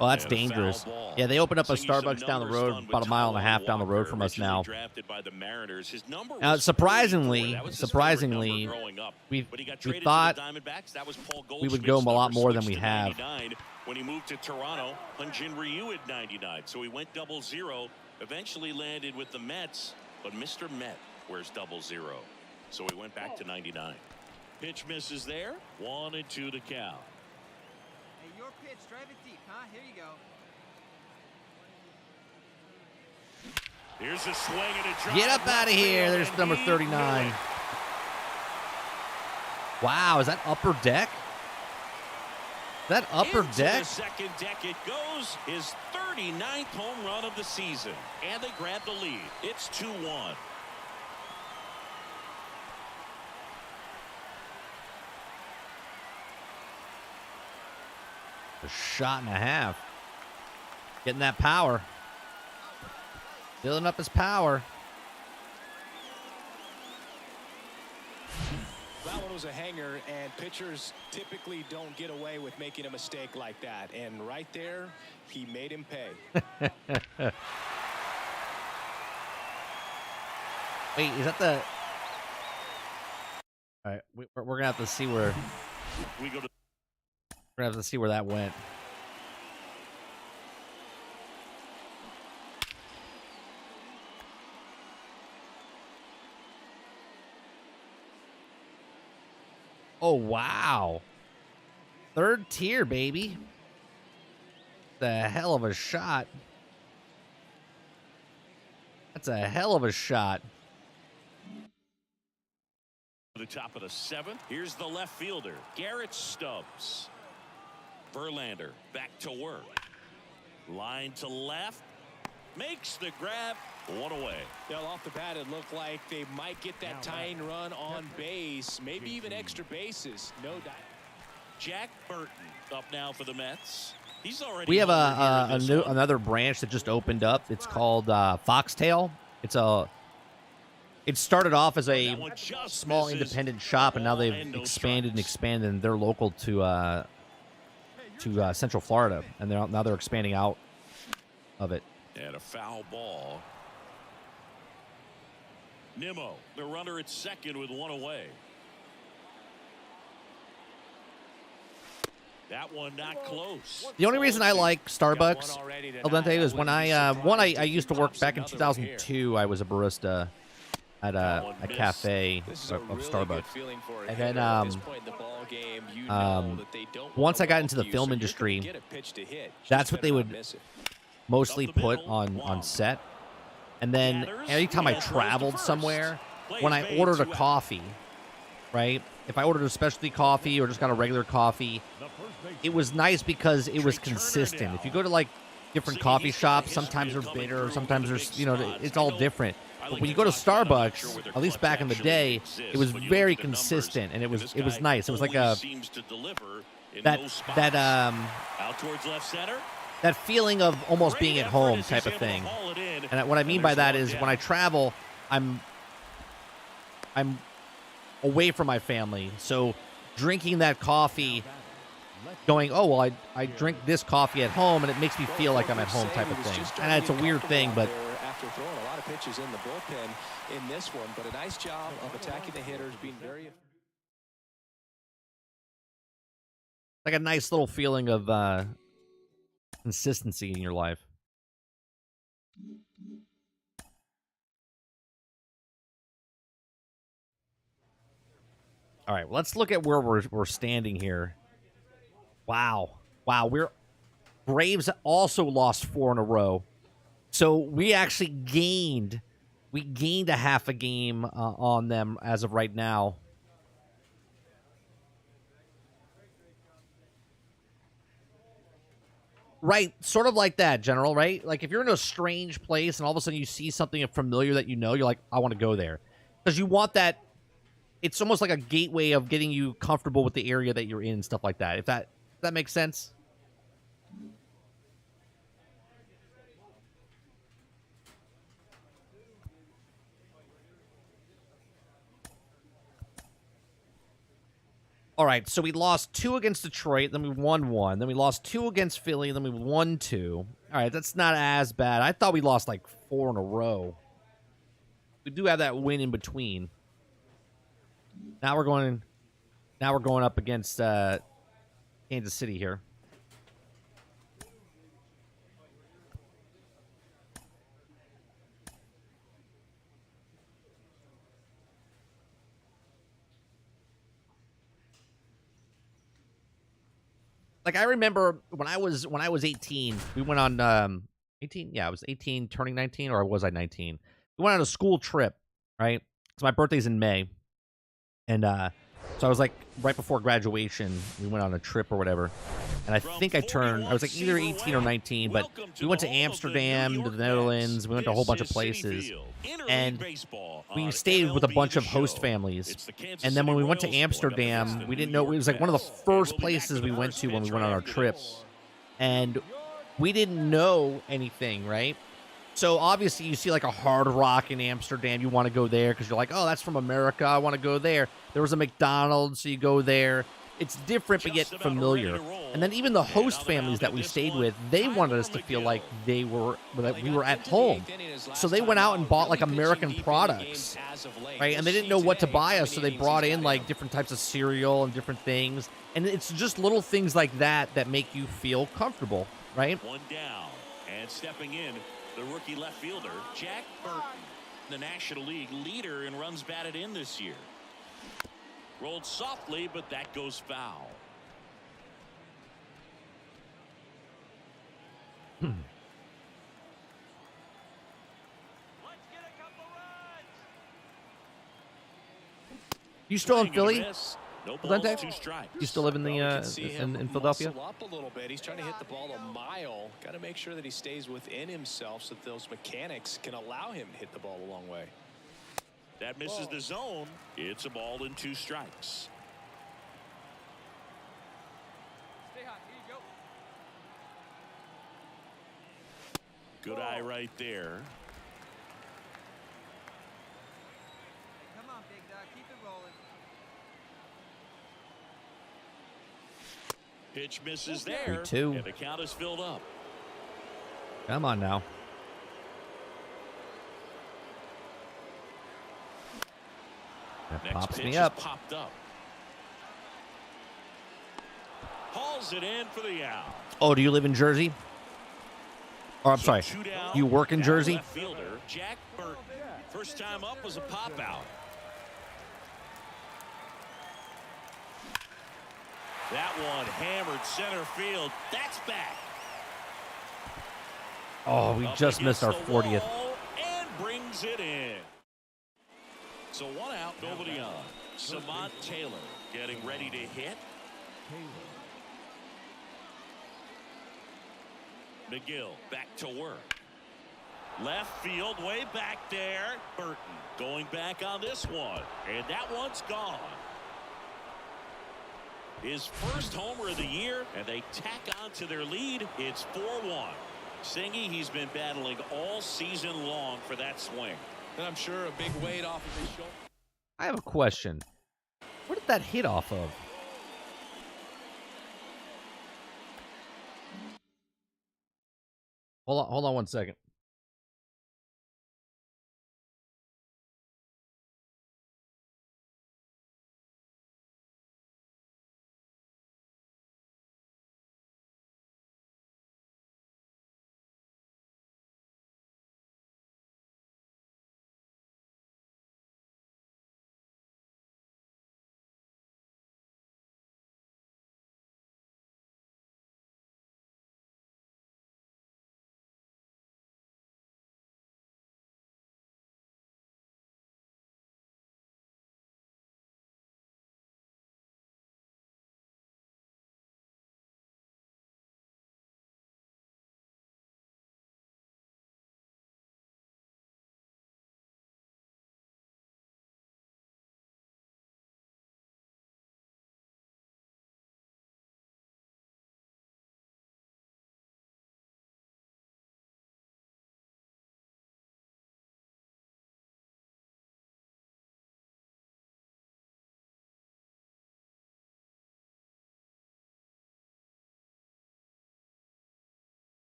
Oh, that's And a foul dangerous. ball. Yeah, they opened up a Seeing some Starbucks down the numbers road, fun with about a mile and a half Taijuan down the road Walker, from us originally now. drafted by the Mariners. His number Now, was surprisingly, 44. That was his favorite number growing up. we When he got we traded thought to the Diamondbacks, that was Paul we would go Goldschmidt's a lot number, more than switched we to have. 99. When he moved to Toronto, Hyun-Jin Ryu at 99. So he went 00. Eventually landed with the Mets, but Mr. Met wears 00. So he went back to 99. Pitch misses there. 1-2 to count. Hey, your pitch, drive it deep, huh? Here you go. Here's a swing and a drive. Get up out of here. There's And number he 39. knew it. Wow, is that upper deck? Is that upper Into deck? the second deck it goes. His 39th home run of the season. And they grab the lead. It's 2-1. A shot and a half. Getting that power. Building up his power. That one was a hanger, and pitchers typically don't get away with making a mistake like that. And right there, he made him pay. Wait, is that the... All right, we're going to have to see where... We go to We're going to have to see where that went. Oh, wow. Third tier, baby. The hell of a shot. That's a hell of a shot. the top of the 7th. Here's the left fielder, Garrett Stubbs. Verlander back to work. Line to left. Makes the grab. One away. Well, off the bat, it looked like they might get that tying run on base, maybe even extra bases. No doubt. Jack Burton up now for the Mets. He's already. We have homered here in this one. another branch that just opened up. It's called Foxtail. It started off as a That one just small misses. independent shop, and now they've And no expanded and strikes. expanded. And they're local to Central Florida, and now they're expanding out of it. And a foul ball. Nimmo, the runner at second with one away. That one not close. The only reason I like Starbucks El Dente is when I used to work back in 2002. I was a barista at a cafe of Starbucks. And then once I got into the film industry, that's what they would mostly put on set. And then anytime I traveled somewhere, when I ordered a coffee, right? If I ordered a specialty coffee or just got a regular coffee, it was nice because it was consistent. If you go to like different coffee shops, sometimes they're bitter, sometimes there's, it's all different. But when you go to Starbucks, at least back in the day, it was very consistent and it was nice. It was like out towards left center. that feeling of almost being at home type of thing. And what I mean by that is when I travel, I'm away from my family. So drinking that coffee, going, oh, well, I drink this coffee at home, and it makes me feel like I'm at home type of thing. And it's a weird thing, but after throwing a lot of pitches in the bullpen in this one, but a nice job of attacking the hitters, being very like a nice little feeling of consistency in your life. All right, well, let's look at where we're standing here. Wow, Braves also lost 4 in a row, so we actually gained a half a game on them as of right now. Right, sort of like that, General, right? Like if you're in a strange place and all of a sudden you see something familiar that you're like, I want to go there. Because you want that. It's almost like a gateway of getting you comfortable with the area that you're in and stuff like that. If that makes sense. All right, so we lost 2 against Detroit, then we won 1, then we lost 2 against Philly, then we won 2. All right, that's not as bad. I thought we lost like 4 in a row. We do have that win in between. Now we're going up against Kansas City here. Like, I remember when I was 18, we went on 18. Yeah, I was 18, turning 19, or was I 19? We went on a school trip, right? So my birthday's in May, and so I was like right before graduation. We went on a trip or whatever, and I think I was like either 18 or 19, but we went to Amsterdam, to the Netherlands. We went to a whole bunch of places, and we stayed with a bunch of host families. And then when we went to Amsterdam, we didn't know, it was like one of the first places we went to when we went on our trip, and we didn't know anything, right? So obviously you see like a Hard Rock in Amsterdam, you want to go there because you're like, oh, that's from America, I want to go there. There was a McDonald's, so you go there. It's different but yet familiar. And then even the host families that we stayed with, they wanted us to feel like we were at home. So they went out and bought like American products, right? And they didn't know what to buy us, so they brought in like different types of cereal and different things. And it's just little things like that that make you feel comfortable, right? One down, and stepping in, the rookie left fielder, Jack Burton, the National League leader in runs batted in this year. Rolled softly, but that goes foul. Let's get a couple runs. You still in Philly? No Well, balls, Dante? 2 strikes. You still live in the in Philadelphia? Muscle up a little bit. He's trying to hit the ball a mile. Got to make sure that he stays within himself so that those mechanics can allow him to hit the ball a long way. That misses the zone. It's a ball and 2 strikes. Stay hot. Here you go. Good eye right there. Come on, big dog. Keep it rolling. Pitch misses there. 3-2. And the count is filled up. Come on now. That Next pops pitch me is up. popped up. Hauls it in for the out. Oh, do you live in Jersey? Or I'm So sorry, 2 down. you work in Now Jersey? Left fielder Jack Burton. First time up was a pop out. That one hammered center field. That's back. Oh, we Up just missed our against the 40th. wall and brings it in. So 1 out, nobody on. Samant Taylor getting ready to hit. McGill back to work. Left field, way back there. Burton going back on this one. And that one's gone. His first homer of the year, and they tack on to their lead. It's 4-1. Singy, he's been battling all season long for that swing. And I'm sure a big weight off of his shoulder. I have a question. Where did that hit off of? Hold on 1 second.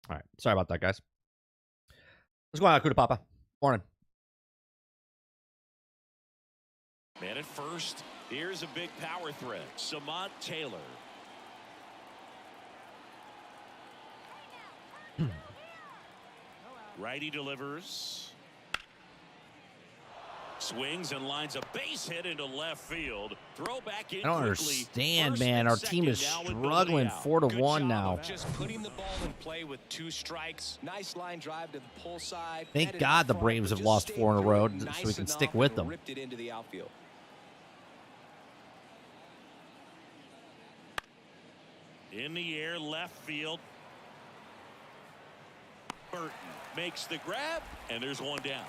All right. Sorry about that, guys. What's going on, Kuda Papa? Morning. Man at first. Here's a big power threat. Samant Taylor. Righty delivers. Swings and lines a base hit into left field. Throw back in I don't quickly. understand, First man. and Our team second is now with struggling nobody out. 4-1 Good now. job of just putting the ball in play with 2 strikes. Nice line drive to the pull side. Thank Headed God the front, Braves but have just lost stayed 4 in a through row, it so nice we can stick enough with and them. ripped it into the outfield. In the air, left field. Burton makes the grab, and there's one down.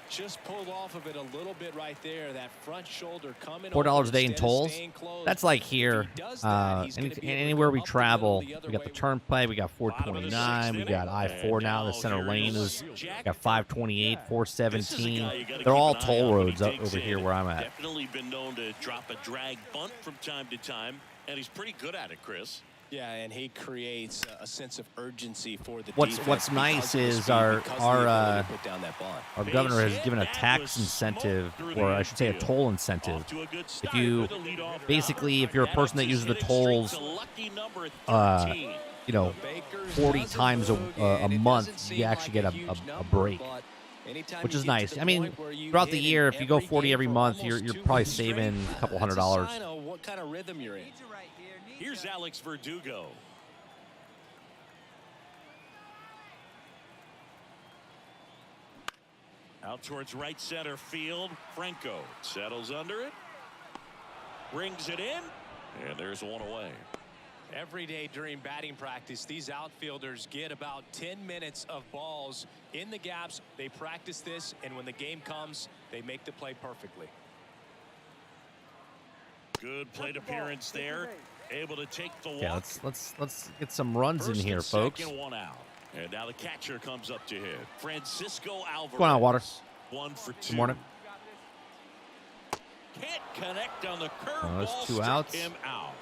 Just pulled off of it a little bit right there. That front shoulder coming $4 a day in instead of tolls. staying close. That's like If here. he does that, he's gonna be able to Anywhere go we up the travel, middle the other we got the way. Turnpike, we got Bottom of the 429, sixth we inning. got I-4 now. The And center now lane here is Jack got 528, This is a 417. guy you gotta They're keep all an eye toll on when he roads up digs over here in. where I'm at. Definitely been known to drop a drag bunt from time to time, and he's pretty good at it, Chris. Yeah, and he creates a sense of urgency for the What's defense nice because of the is speed, our because of the ability to put down that bunt. Our Base governor has hit, given a that tax was incentive, smoked through or the I should say a infield. toll incentive. Off to a good If start you with a leadoff basically, double. if you're a person that Adams uses the his hitting streak tolls, to lucky number 13. you know, Baker's 40 doesn't times a look, and it month, doesn't you seem actually like get huge a number, break, but anytime which you is get to nice. the I mean, point where you throughout the hit year, in if you go every 40 game every for month, almost you're 2 probably weeks straight, saving a couple that's $100. sign of what kind of rhythm you're in. Needs you right here. Needs Here's you. Alex Verdugo. Out towards right center field. Franco settles under it. Brings it in. And there's one away. Every day during batting practice, these outfielders get about 10 minutes of balls in the gaps. They practice this, and when the game comes, they make the play perfectly. Good plate appearance there. Able to take the walk. Yeah, let's get some runs in First here, and folks. second, one out. And now the catcher comes up to hit. Francisco Alvarez. What's going on, Water? 1 for 2. Good morning. Can't connect on the curve. Oh, there's ball, 2 struck outs. him out.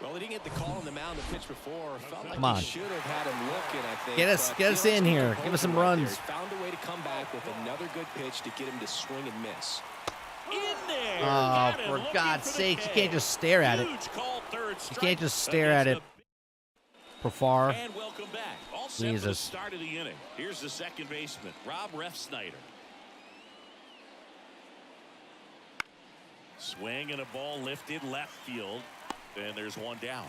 Well, he didn't get the call on the mound the pitch before. Felt like Come on. he should have had him looking, I think. Get us but in he here. was Give us some right there. runs. He found a way to come back with another good pitch to get him to swing and miss. In there. Oh, Got it, for looking God's for the sakes, you K. can't just stare at it. Huge call, third You strike can't just stare at it. against Profar. And welcome back. All set for the Jesus. start of the inning. Here's the second baseman, Rob Refsnyder. Swing and a ball lifted left field. And there's one down.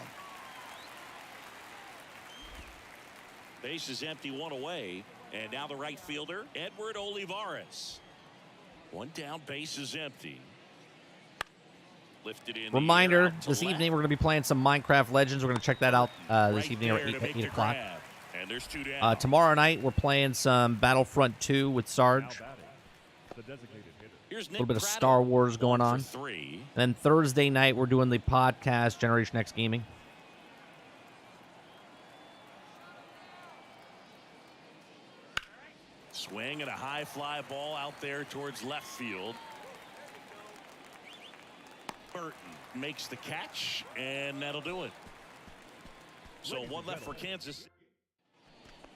Base is empty, one away. And now the right fielder, Edward Olivares. One down, base is empty. Lifted in. Reminder, the air, out to this left. evening we're going to be playing some Minecraft Legends. We're going to check that out this Right evening there to at make 8 the o'clock. grab. And there's 2 down. Tomorrow night we're playing some Battlefront 2 with Now Sarge. batting, the designated hitter. Here's A little bit of Nick Star Prattle, Wars going 1 on. for 3. And then Thursday night we're doing the podcast Generation X Gaming. Swing and a high fly ball out there towards left field. Burton makes the catch, and that'll do it. So one left for Kansas.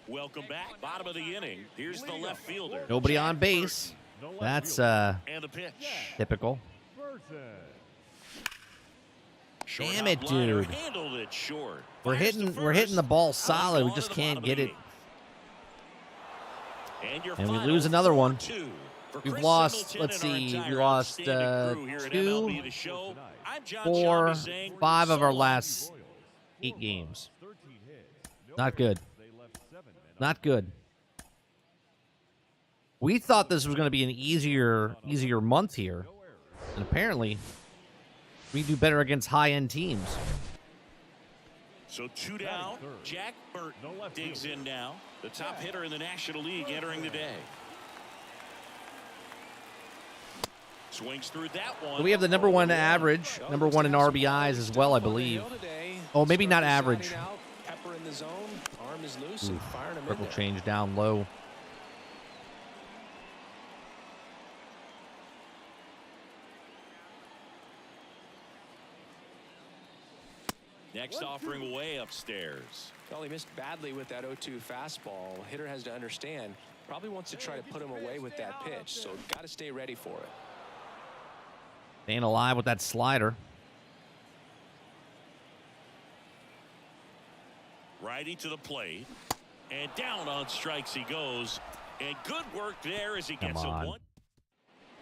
Welcome back. Bottom of the inning. Here's the left fielder. Nobody Jack on base. No left That's fielder. And the pitch. typical. Burton. Short Damn hop it, liner, dude. handled it short. We're Fires to hitting the first. ball Out solid. We gone just to the can't bottom get of it. the eighth. And, your And we final lose another one. 4-2. For We've Chris lost, Singleton let's and our see, we entire lost outstanding crew here at 2, MLB The Show. I'm John 4, Shelby saying 5 of so our long. last 8 games. Not good. Not good. We thought this was going to be an easier month here. And apparently, we do better against high-end teams. So 2 down. Jack Burton digs in now. The top hitter in the National League entering the day. Swings through that one. We have the number 1 average, number 1 in RBIs as well, I believe. Oh, maybe not average. Pepper in the zone. Arm is loose and firing him in Purple there. change down low. Next offering way upstairs. Well, he missed badly with that 0-2 fastball. Hitter has to understand, probably wants to try to put him away with that pitch, so got to stay ready for it. Staying alive with that slider. Righty to the plate. And down on strikes he goes. And good work there as he gets a one.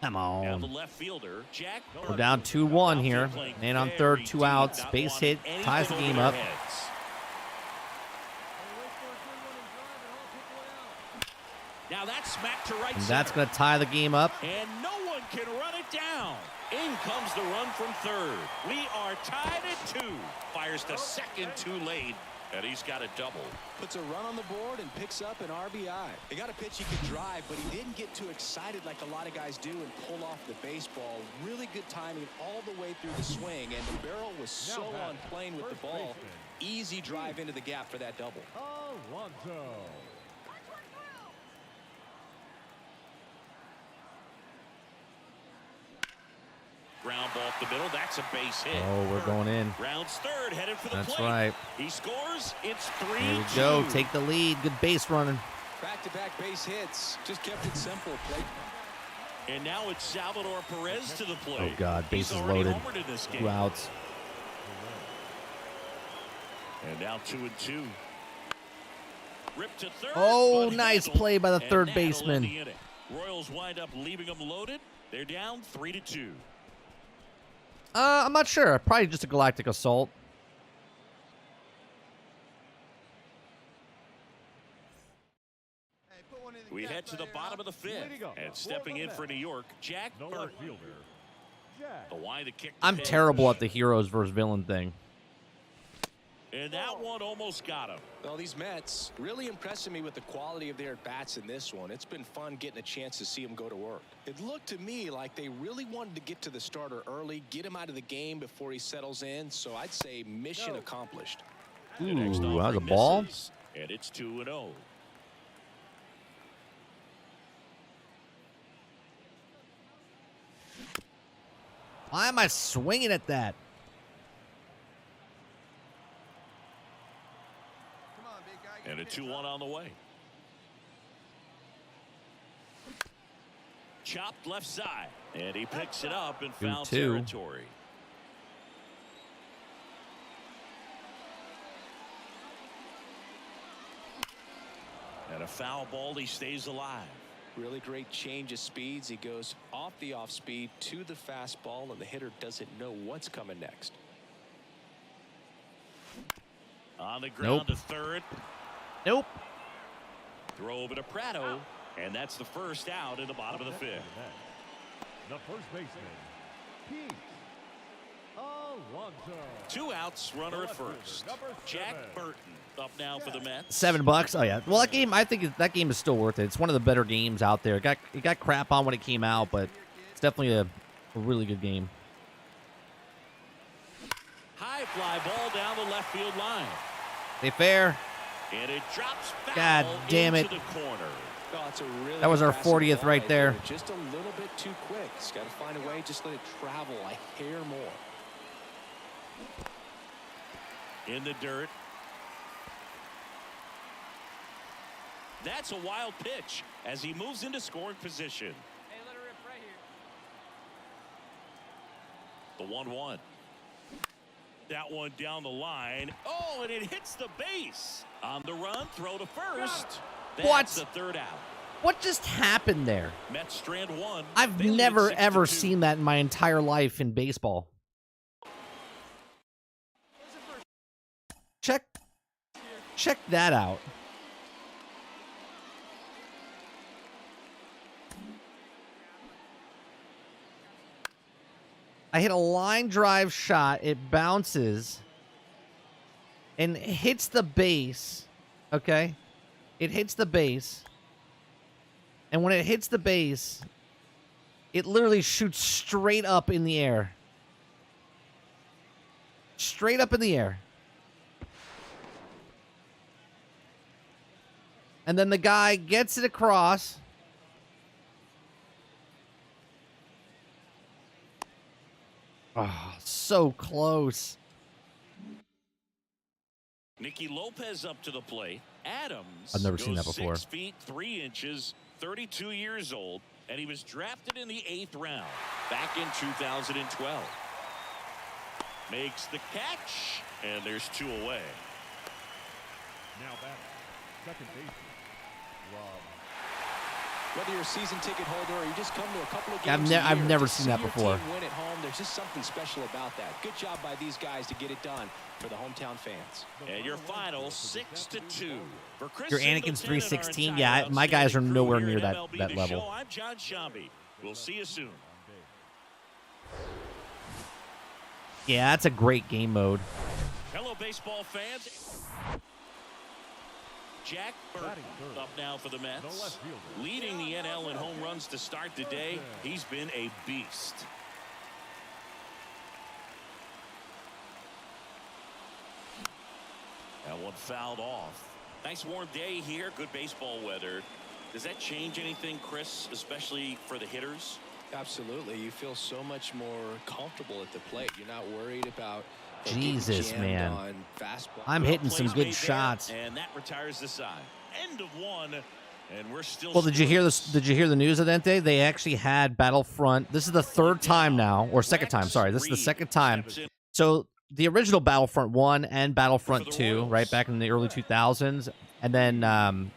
Come Now the on. left fielder, Jack Burton. We're down 2-1 here. Man on third, 2 outs. Base hit, ties the game up. Now that's smacked to right And center. that's going to tie the game up. And no one can run it down. In comes the run from third. We are tied at 2. Fires to second too late. And he's got a double. Puts a run on the board and picks up an RBI. He got a pitch he could drive, but he didn't get too excited like a lot of guys do and pull off the baseball. Really good timing all the way through the swing, and the barrel was so on plane with the ball. Easy drive into the gap for that double. Alonso. Ground ball up the middle. That's a base hit. Oh, we're going in. Rounds third, headed for the That's plate. right. He scores. It's 3-2. Here we go. Take the lead. Good base running. Back-to-back base hits. Just kept it simple. Plate. And now it's Salvador Perez to the plate. Oh, God. He's Bases already loaded. homered in this game. 2 outs. And now 2-2. Ripped to third. Oh, but nice handled, play by the and third that'll end baseman. the inning. Royals wind up leaving them loaded. They're down 3-2. I'm not sure. Probably just a galactic assault. We head to the bottom of the 5th. And stepping in for New York, Jack The Burton. left fielder, Jack. The wide to kick the I'm pitch. terrible at the heroes versus villain thing. And that one almost got him. Well, these Mets really impressing me with the quality of their bats in this one. It's been fun getting a chance to see them go to work. It looked to me like they really wanted to get to the starter early, get him out of the game before he settles in. So I'd say mission accomplished. The Ooh, next that was a offering ball. misses, and it's 2-0. Why am I swinging at that? And a 2-1 on the way. Chopped left side. And he picks it up in foul 2-2. territory. And a foul ball, he stays alive. Really great change of speeds. He goes off the off speed to the fastball, and the hitter doesn't know what's coming next. On the ground Nope. to third. Nope. Throw over to Prado. And that's the first out in the bottom of the 5th. The first baseman, Pete Alonso. 2 outs, runner at first. Jack Burton up now for the Mets. $7. Oh yeah. Well, that game, I think that game is still worth it. It's one of the better games out there. It got crap on when it came out, but it's definitely a really good game. High fly ball down the left field line. Stay fair. And it drops foul God damn into it. the corner. Oh, it's a really That was our impressive 40th ball right there. Just a little bit too quick. He's got to find a way. Just let it travel a hair more. In the dirt. That's a wild pitch as he moves into scoring position. Hey, let her rip right here. The 1-1. That one down the line. Oh, and it hits the base. On the run, throw to first. That's What? the third out. What just happened there? Mets strand 1. I've They lead never 6-2. ever seen that in my entire life in baseball. Check that out. I hit a line drive shot. It bounces and hits the base. Okay? It hits the base. And when it hits the base, it literally shoots straight up in the air. Straight up in the air. And then the guy gets it across. Oh, so close. Nicky Lopez up to the plate. Adams. I've never seen that goes before. 6 feet 3 inches, 32 years old, and he was drafted in the 8th round back in 2012. Makes the catch, and there's 2 away. Now batting, second baseman, Rob. Whether you're a season ticket holder or you just come to a couple of games I've never to seen see that your before. team win at home, there's just something special about that. Good job by these guys to get it done for the hometown fans. And your final 6-2. For Chris Your Anakin's Singleton and our 316. entire Yeah, my guys are outstanding nowhere crew near here at that MLB that The level. Show, I'm John Shambi. We'll see you soon. Yeah, that's a great game mode. Hello, baseball fans. Jack Burton up now for the Mets. Leading the NL in home runs to start the day. He's been a beast. That one fouled off. Nice warm day here. Good baseball weather. Does that change anything, Chris, especially for the hitters? Absolutely. You feel so much more comfortable at the plate. You're not worried about Jesus, getting jammed man. on fastball. I'm hitting some Plays good made shots. there, and that retires the side. End of one, and we're still. Well, did you hear this? Did you hear the news of that day? They actually had Battlefront. This is the 3rd time now, or 2nd time. Sorry, this is the 2nd time. So the original Battlefront 1 and Battlefront 2, right back in the early 2000s, and then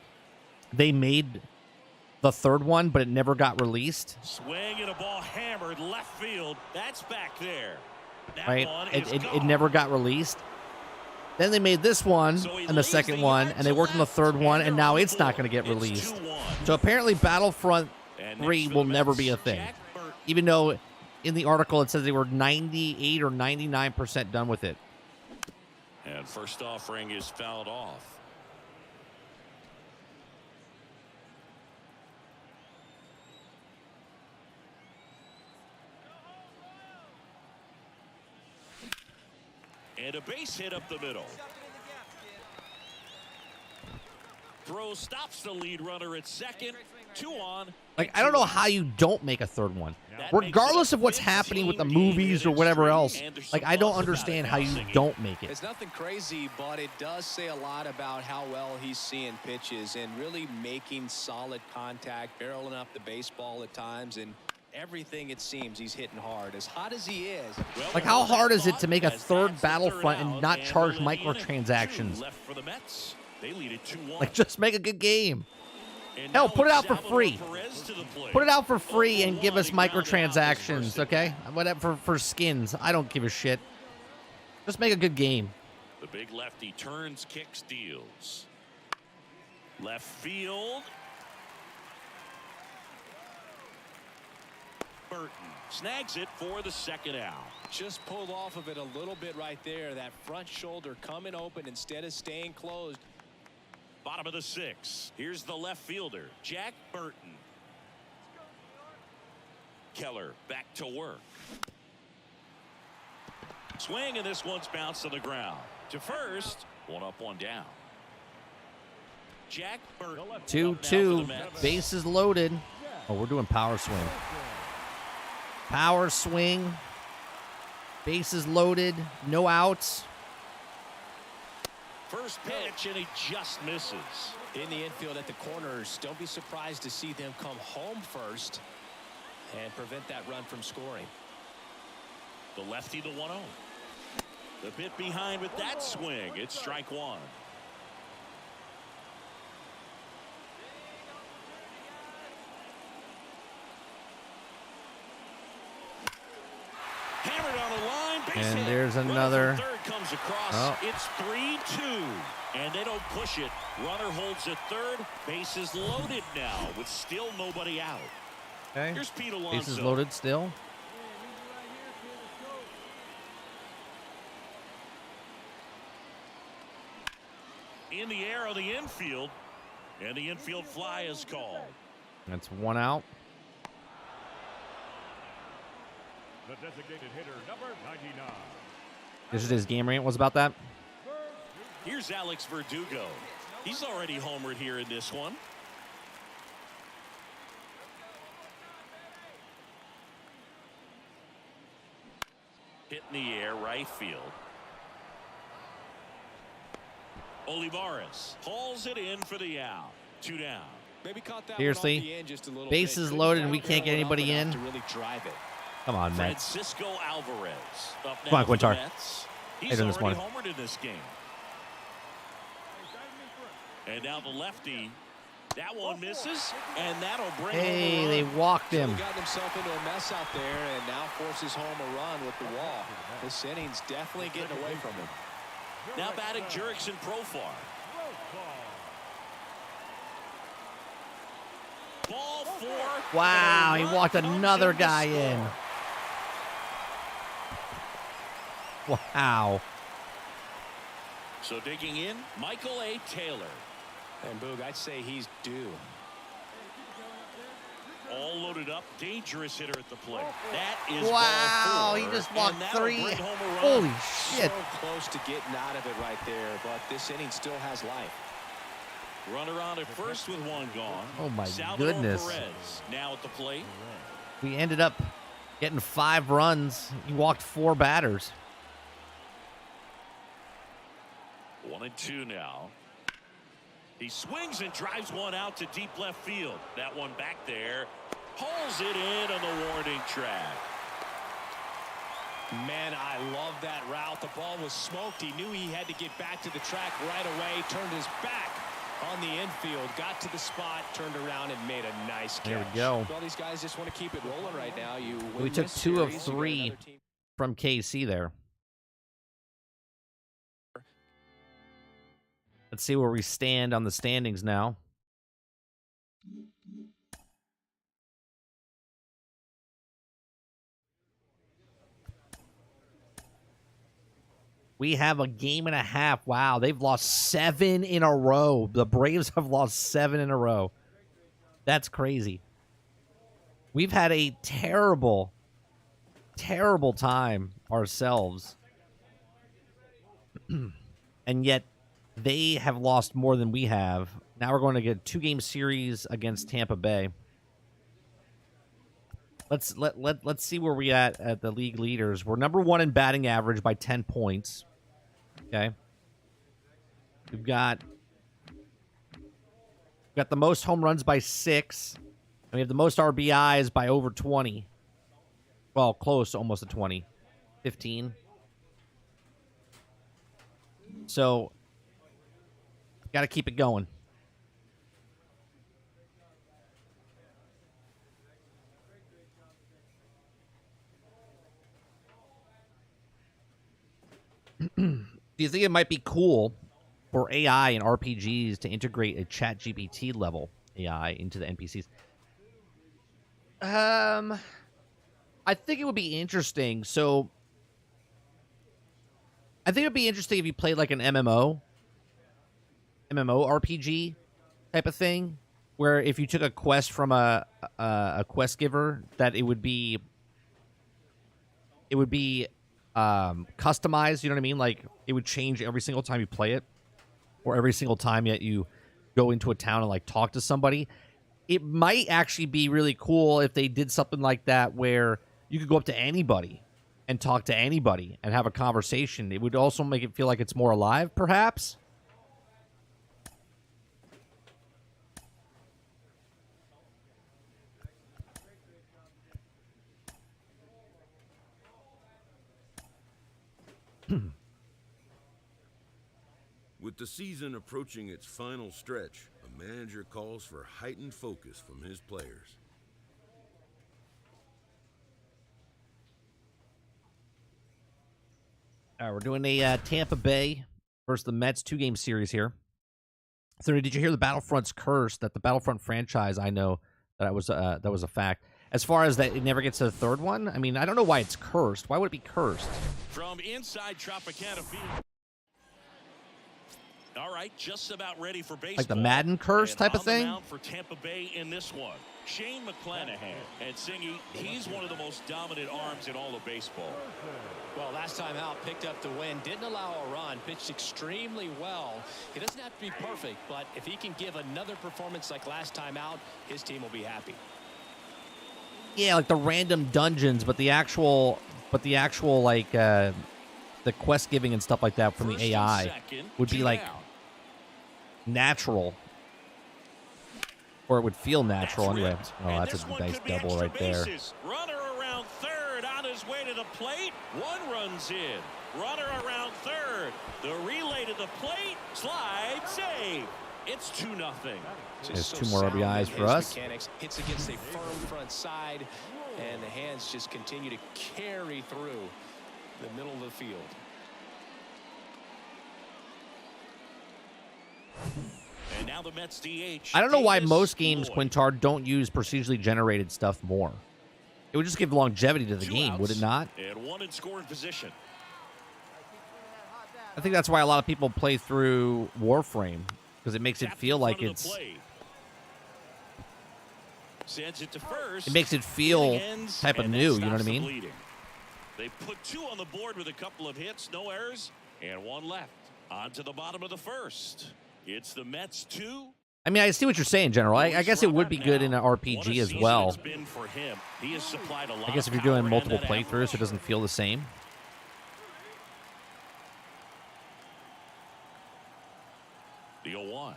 they made the 3rd one, but it never got released. Swing and a ball hammered left field. That's back there. That Right? one It, is it, it gone. never got released. Then they made this one So he and the leaves 2nd the one, yard and they to worked on the left, 3rd one, and and they're now on the it's not going to get board. It's released. 2-1. So apparently Battlefront And next 3 for the will never Mets, be a thing. Jack Burton. Even though in the article it says they were 98 or 99% done with it. And first offering is fouled off. And a base hit up the middle. Throw stops the lead runner at second. 2 on. Like, I don't know how you don't make a 3rd one. That Regardless makes it of what's a happening with the 15-game movies or hit whatever streak. else. And there's Like, some I don't buzz about understand it how now, you Singy. don't make it. It's nothing crazy, but it does say a lot about how well he's seeing pitches and really making solid contact, barreling up the baseball at times, and everything it seems he's hitting hard. As hot as he is. Well, Like, how hard is it to make a as 3rd that's the Battlefront third and out, not charge we're in the inning. microtransactions? 2 left for the Mets. They lead it 2-1. Like, just make a good game. And Hell, now put it it's out for Salvador free. Perez to the plate. Put it out for free and give us 0-1, he grounded out his microtransactions, first okay? at-bat. Whatever for skins. I don't give a shit. Just make a good game. The big lefty turns, kicks, deals. Left field. Burton snags it for the 2nd out. Just pulled off of it a little bit right there. That front shoulder coming open instead of staying closed. Bottom of the 6th. Here's the left fielder, Jack Burton. Keller back to work. Swing, and this one's bounced to the ground. To first, 1 up, 1 down. Jack Burton. 2-2. Bases loaded. Oh, we're doing power swing. Power swing. Bases loaded. No outs. First pitch, and he just misses. In the infield at the corners, don't be surprised to see them come home first and prevent that run from scoring. The lefty, the 1-0. The bit behind with that swing. It's strike 1. Hammered on the line. Base And hit. there's Runner another. from third comes across. Oh. It's 3-2. And they don't push it. Runner holds at third. Bases loaded now with still nobody out. Okay. Here's Pete Alonso. Bases loaded still. In the air of the infield. And the infield fly is called. That's 1 out. The designated hitter, number 99. This is his game rant was about that. Here's Alex Verdugo. He's already homered here in this one. Hit in the air, right field. Olivares hauls it in for the out. 2 down. Maybe caught that Seriously? one off the end just a little Bases bit. loaded and we can't get Couldn't anybody in? to really drive it. Come on, Mets. Francisco Alvarez. Up Come on, now for the Quintar. Mets. How you He's doing this already morning? homered in this game. And now the lefty. That one misses, and that'll bring Hey, home a they run. walked So him. he got himself into a mess out there and now forces home a run with the wall. This inning's definitely getting away from him. Now batting Jurickson Profar. Ball 4. Wow, and he a run walked comes another in to guy score. in. Wow. So digging in, Michael A. Taylor. And Boog, I'd say he's due. All loaded up, dangerous hitter at the plate. That is Wow, ball he 4, just walked and that'll 3. bring home a run. Holy shit. So close to getting out of it right there, but this inning still has life. Runner on at first with 1 gone. Oh, my Salvador goodness. Perez now at the plate. We ended up getting 5 runs. He walked 4 batters. 1-2 now. He swings and drives one out to deep left field. That one back there. Hauls it in on the warning track. Man, I love that route. The ball was smoked. He knew he had to get back to the track right away. Turned his back on the infield. Got to the spot. Turned around and made a nice catch. There we go. Well, these guys just want to keep it rolling right now. You win We took this 2 of series, you got 3 another team. from KC there. Let's see where we stand on the standings now. We have a game and a half. Wow, they've lost 7 in a row. The Braves have lost 7 in a row. That's crazy. We've had a terrible, terrible time ourselves. And yet they have lost more than we have. Now we're going to get a 2-game series against Tampa Bay. Let's see where we at the league leaders. We're number 1 in batting average by 10 points. Okay. We've got the most home runs by 6. And we have the most RBIs by over 20. Well, close, almost to 20. 15. So got to keep it going. Do you think it might be cool for AI and RPGs to integrate a ChatGPT level AI into the NPCs? I think it would be interesting. So I think it would be interesting if you played like an MMO RPG type of thing, where if you took a quest from a quest giver, that it would be customized. You know what I mean? Like it would change every single time you play it, or every single time that you go into a town and like talk to somebody. It might actually be really cool if they did something like that, where you could go up to anybody and talk to anybody and have a conversation. It would also make it feel like it's more alive, perhaps. With the season approaching its final stretch, a manager calls for heightened focus from his players. All right, we're doing a Tampa Bay versus the Mets 2-game series here. So, did you hear the Battlefront's curse? That the Battlefront franchise, I know that was a fact. As far as that, it never gets to the 3rd one. I mean, I don't know why it's cursed. Why would it be cursed? From inside Tropicana Field. All right, just about ready for baseball. Like the Madden curse And type of on the thing? mound for Tampa Bay in this one, Shane McClanahan. And Singy, he's one of the most dominant arms in all of baseball. Well, last time out, picked up the win, didn't allow a run, pitched extremely well. He doesn't have to be perfect, but if he can give another performance like last time out, his team will be happy. Yeah, like the random dungeons, but the actual like the quest giving and stuff like that from First the and AI second, would be 2 like down. natural. Or it would feel natural anyway. Ripped. Oh, And that's this a one nice could be double extra right there. bases. Runner around third on his way to the plate. One runs in. Runner around third. The relay to the plate. Slide save. It's 2-0. There's 2 more RBIs for us. Mechanics hits against a firm front side, and the hands just continue to carry through the middle of the field. And now the Mets DH. I don't know why Davis most games, Lloyd. Quintard, don't use procedurally generated stuff more. It would just give longevity to the 2 game, would it outs not? And 1 in scoring position. I think that's why a lot of people play through Warframe, because it makes it Tapped feel in like front of it's... the plate. Sends it to first. It makes it feel Inning ends, type of and that new, you know what I stops the mean? bleeding. They put 2 on the board with a couple of hits, no errors, and 1 left. On to the bottom of the first. It's the Mets 2. I mean, I see what you're saying, General. I guess it would be good in an RPG as well. It's been for him. He has supplied a lot I guess of if you're power doing and multiple that playthroughs, average. it doesn't feel the same. The 0-1.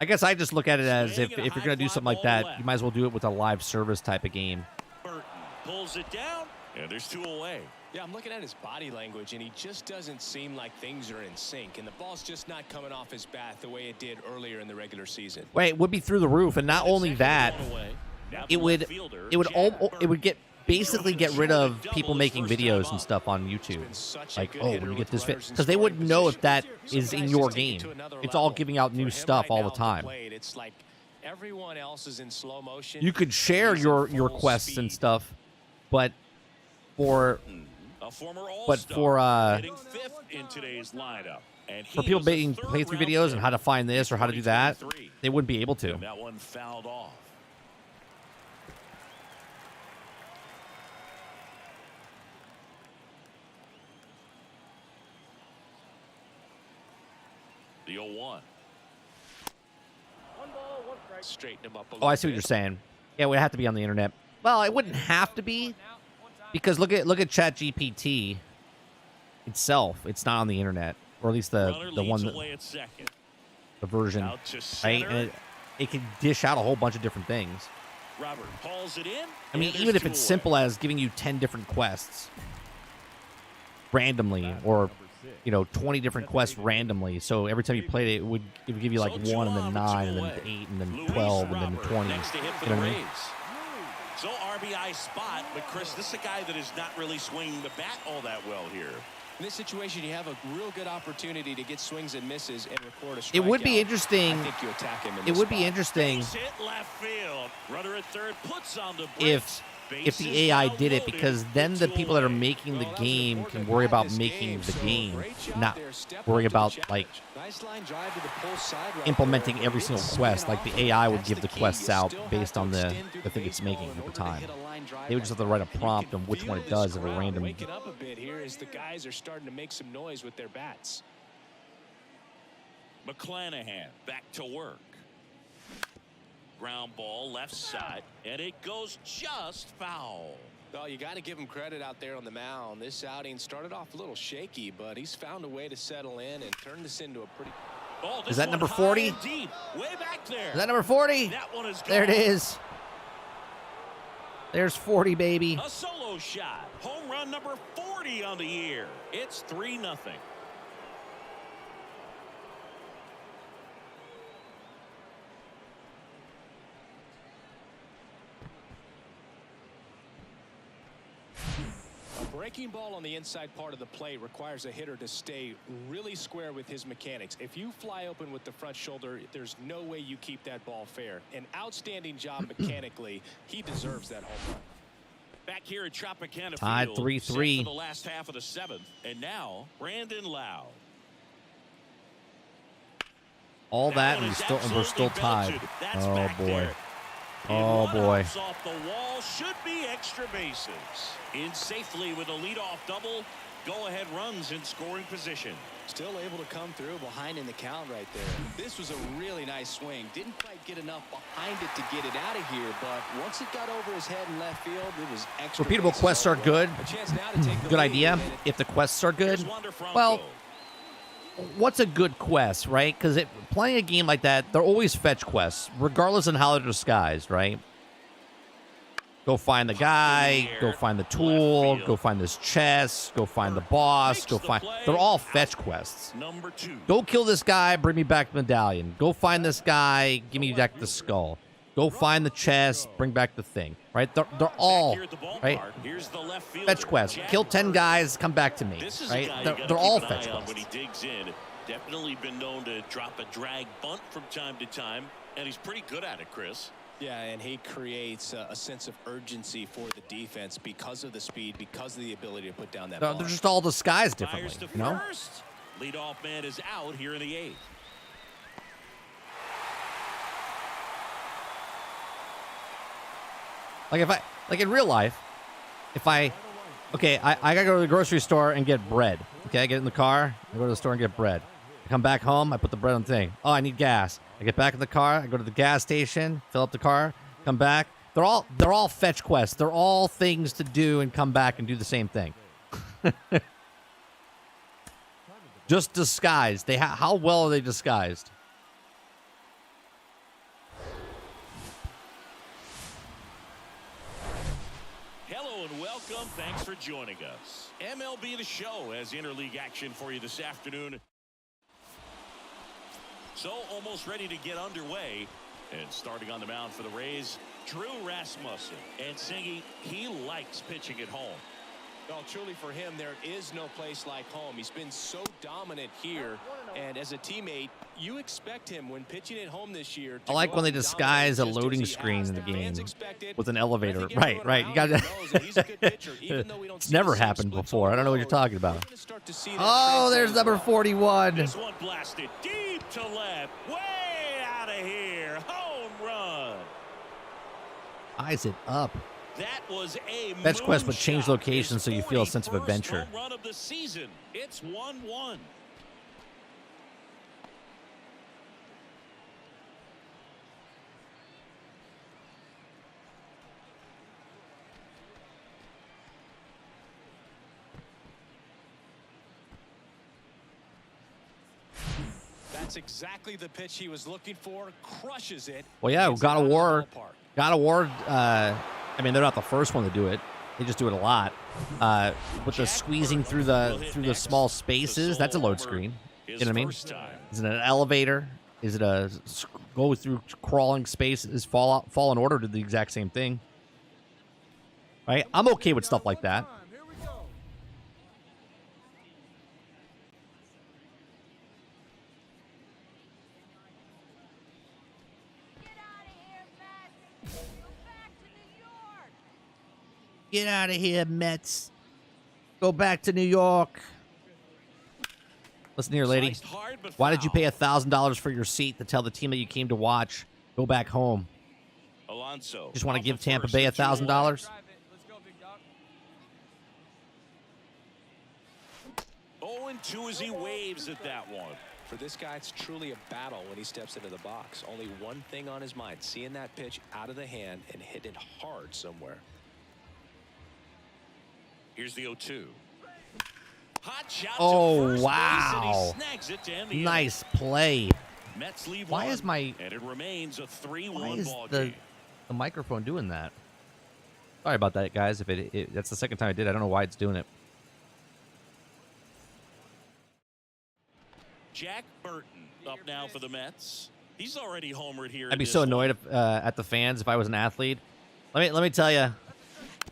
I guess I just look at it as Swing if and a you're going to do high something fly like ball that, left. you might as well do it with a live service type of game. Burton pulls it down, and there's 2 away. Yeah, I'm looking at his body language, and he just doesn't seem like things are in sync, and the ball's just not coming off his bat the way it did earlier in the regular season. Wait, it would be through the roof, and not only that, it would basically get rid of people making videos and stuff on YouTube. Like, oh, when you get this fit, because they wouldn't know if that is in your game. It's all giving out new stuff all the time. It's like everyone else is in slow motion. You could share your quests and stuff, but for hitting 5th in today's lineup. And for people making playthrough videos and how to find this or how to do that, they wouldn't be able to. And that one fouled off. The 0-1. Straighten him up a Oh, little I see what you're saying. Yeah, it would have to be on the internet. Well, it wouldn't have to be, because look at ChatGPT itself. It's not on the internet, or at least the one that, the version, right? And it can dish out a whole bunch of different things. Robert hauls it in. I mean, even if it's simple as giving you 10 different quests randomly, or 20 different quests randomly. So every time you played it, it would give you like 1 and then 9 and then 8 and then 12 and then 20. Next to hit for You know the what I mean? Rays. So RBI spot, but Chris, this is a guy that is not really swinging the bat all that well here. In this situation, you have a real good opportunity to get swings and misses and record a strikeout. It would be interesting. I think you attack him in It this would be spot. interesting Base hit left field. Runner at third puts on the if the AI did it, because then the people that are making the game can worry about making the game, not worry about like implementing every single quest. Like the AI would give the quests out based on the thing it's making at the time. They would just have to write a prompt on which one it does of a random. Waking up a bit here as the guys are starting to make some noise with their bats. McClanahan back to work. Ground ball left side, and it goes just foul. Well, you got to give him credit out there on the mound. This outing started off a little shaky, but he's found a way to settle in and turn this into a pretty... Oh, this Is that one number high 40? and deep, way back there. Is that number 40? That one is gone. There it is. There's 40, baby. A solo shot. Home run number 40 on the year. It's 3-0. A breaking ball on the inside part of the plate requires a hitter to stay really square with his mechanics. If you fly open with the front shoulder, there's no way you keep that ball fair. An outstanding job mechanically. He deserves that home run. Back here at Tropicana Tied Field, 3-3. set for the last half of the 7th. And now, Brandon Lowe. All that, one and is we're still absolutely tied. belted. That's Oh back boy. there. Oh boy. Runoffs off the wall, should be extra bases. In safely with a leadoff double. Go-ahead runs in scoring position. Still able to come through behind in the count right there. This was a really nice swing. Didn't quite get enough behind it to get it out of here, but once it got over his head in left field, it was extra. Repeatable bases quests all are the way. good. A chance now to take the Good lead, idea. and If the quests are good, Here's Wander Franco. well, what's a good quest, right? Because playing a game like that, they're always fetch quests, regardless of how they're disguised, right? Go find the guy, go find the tool, go find this chest, go find the boss, go find... They're all fetch quests. Number 2. Go kill this guy, bring me back the medallion. Go find this guy, give me back the skull. Go find the chest, bring back the thing, right? They're all, right? Fetch quests. Kill 10 guys, come back to me, right? They're all fetch quests. When he digs in, definitely been known to drop a drag bunt from time to time, and he's pretty good at it, Chris. Yeah, and he creates a sense of urgency for the defense because of the speed, because of the ability to put down that ball. They're just all disguised differently, you know? Leadoff man is out here in the 8th. Like in real life, I gotta go to the grocery store and get bread. Okay, I get in the car, I go to the store and get bread. I come back home, I put the bread on the thing. Oh, I need gas. I get back in the car, I go to the gas station, fill up the car, come back. They're all fetch quests. They're all things to do and come back and do the same thing. Just disguised. How well are they disguised? Hello and welcome. Thanks for joining us. MLB The Show has interleague action for you this afternoon. So almost ready to get underway. And starting on the mound for the Rays, Drew Rasmussen. And Singy, he likes pitching at home. Well, truly for him, there is no place like home. He's been so dominant here. And as a teammate, you expect him when pitching at home this year. I like when they disguise a loading screen in the game with an elevator. Right. You got to. It's never happened before. I don't know what you're talking about. Oh, there's number 41. This one blasted deep to left. Way out of here. Home run. Eyes it up. That was a fetch quest, but change location so you feel a sense of adventure. Run of the season. It's 1-1. That's exactly the pitch he was looking for. Crushes it. Well, yeah, God of War. I mean, they're not the first one to do it. They just do it a lot. With the squeezing through the small spaces, that's a load screen. You know what I mean? Is it an elevator? Is it a go through crawling spaces? Fallen Order did the exact same thing. Right? I'm okay with stuff like that. Get out of here, Mets. Go back to New York. Listen here, lady. Why did you pay $1,000 for your seat to tell the team that you came to watch, go back home? Alonso. Just want to give Tampa Bay $1,000? 0-2 as he waves at that one. For this guy, it's truly a battle when he steps into the box. Only one thing on his mind, seeing that pitch out of the hand and hit it hard somewhere. Here's the 0-2. Hot shot oh, to first wow. base, and he snags it to end the nice play. Mets leave Why one, is my... and it remains a 3-1 why is ball the game. microphone doing that? Sorry about that, guys. If that's the second time I did. I don't know why it's doing it. Jack Burton up now for the Mets. He's already homered here. I'd be so annoyed at the fans if I was an athlete. Let me tell you.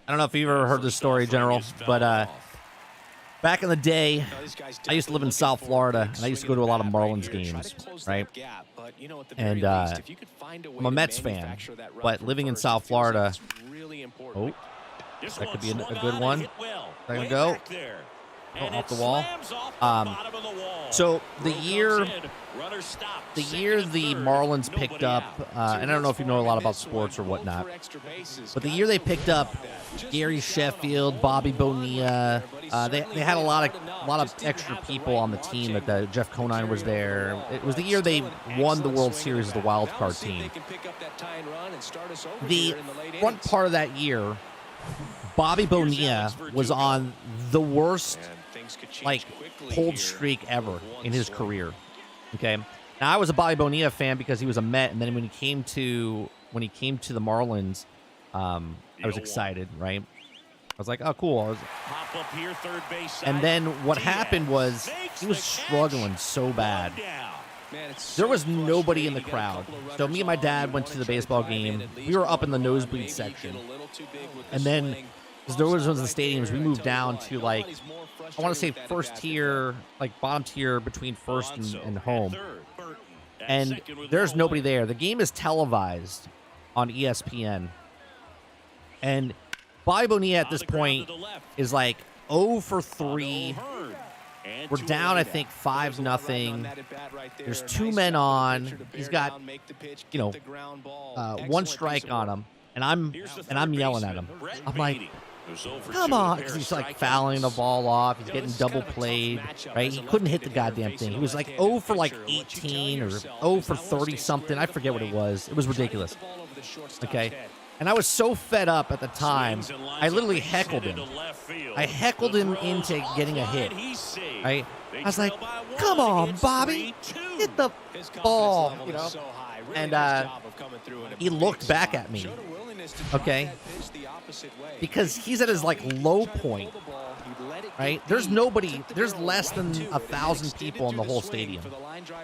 I don't know if you've ever heard this story, General, but back in the day, I used to live in South Florida, and I used to go to a lot of Marlins games, right? And I'm a Mets fan, but living in South Florida, oh, that could be a good one. Is that going to go? Oh, off the wall. So the year the Marlins picked up, and I don't know if you know a lot about sports or whatnot, but the year they picked up Gary Sheffield, Bobby Bonilla, they had a lot of extra people on the team. That Jeff Conine was there. It was the year they won the World Series as the wild card team. The front part of that year, Bobby Bonilla was on the worst things could change like quickly cold here streak ever with one in his swing. career. Okay. Now I was a Bobby Bonilla fan because he was a Met, and then when he came to the Marlins, I was excited, right? I was like, oh, cool. Pop up here, third base side. And then what Diaz happened was makes he was the catch. struggling so bad. One down. Man, it's There so was nobody in the frustrating. You got a crowd. couple of So runners me and my on, dad you went wanna to the try baseball drive in game. at least We were up in the one run. nosebleed Maybe you section. get a little too big with the And then, swing. because there was Bumps one of the out right stadiums, we there. moved I tell you down what, to like, nobody's more I want to say frustrated with that first at-bat tier, like bottom tier between first Alonso and at home. third, Burton at And second with there's one nobody away. there. The game is televised on ESPN. And Bobby Bonilla at On this the ground point to the left. is like 0 for 3. O'Hearn. And We're two down, away I now. think, There's a lot riding 5-0. on that at-bat right there. There's Nice 2 men job of the on. pitcher to He's bear got, down, make the pitch, you get know, the ground ball. one Excellent strike piece of on work. him, and I'm Here's the yelling third at him. baseman, Brett I'm like, Beatty, who's 0 for come 2 with a on, pair because of he's like strikeouts. fouling the ball off. He's You know, getting this is double kind of a tough played, matchup right? as He a couldn't hit the left-handed goddamn hitter thing. He facing was a like left-handed 0 for like pitcher. What you tell 18 or yourself 0 is for I wanna stay 30 something. square I with forget the what it plate. was. It was Try to get ridiculous. the ball over the shortstop's Okay. head. And I was so fed up at the time, Swings and lines I a literally base heckled hit him. into left field. I heckled The him throws into getting a offline, hit, he's saved. right? They I was like, trail by one. come on, It's Bobby, 3-2. hit the His confidence ball, level you is know? so high. Really And, nice job of coming through in a he big looked back spot. at me, Showed a willingness to drive okay? that pitch the opposite way. Because he's at his like low point, right? There's nobody, there's less than 1,000 people in the whole stadium,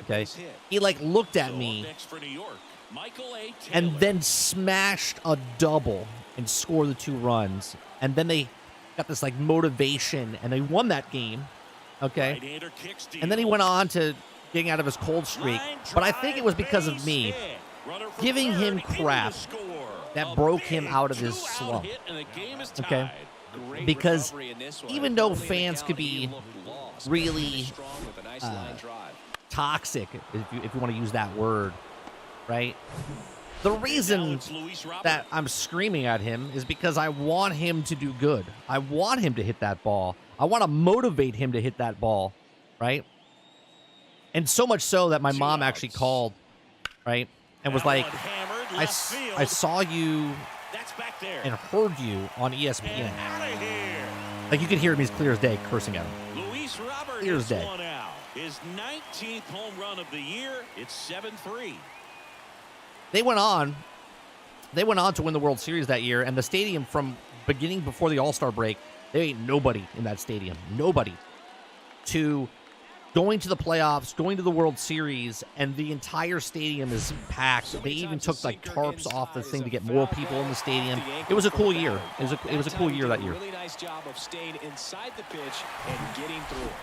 okay? He like looked at So me next for New York, Michael A. and Taylor. then smashed a double and scored the 2 runs. And then they got this like motivation and they won that game, okay? Right-hander kicks And then he deep. went on to getting out of his cold streak. Line But I think it was because of drive, me base hit. Runner from giving third him into the crap score. that A broke him big out of his two-out slump. hit, and the game is Okay. tied. Great Because recovery in this one. even though Early in the fans count, could he be looked lost, really, but finished strong with a nice line drive. toxic, if you want to use that word, right? The Now reason it's Luis Robert. that I'm screaming at him is because I want him to do good. I want him to hit that ball. I want to motivate him to hit that ball, right? And so much so that my Two mom actually outs. called, right? And was That like, one hammered I left I field. saw you That's back there. and heard you on ESPN. And out of here. Like you could hear him as clear as day cursing at him. Luis Robert Clear as hits day. one out. His 19th home run of the year. It's 7-3. They went on to win the World Series that year, and the stadium from beginning before the All-Star break, there ain't nobody in that stadium. Nobody. To going to the playoffs, going to the World Series, and the entire stadium is packed. They even took like tarps off the thing to get more people in the stadium. It was a cool year. It was a cool year that year. Really nice job of staying inside the pitch and getting through it.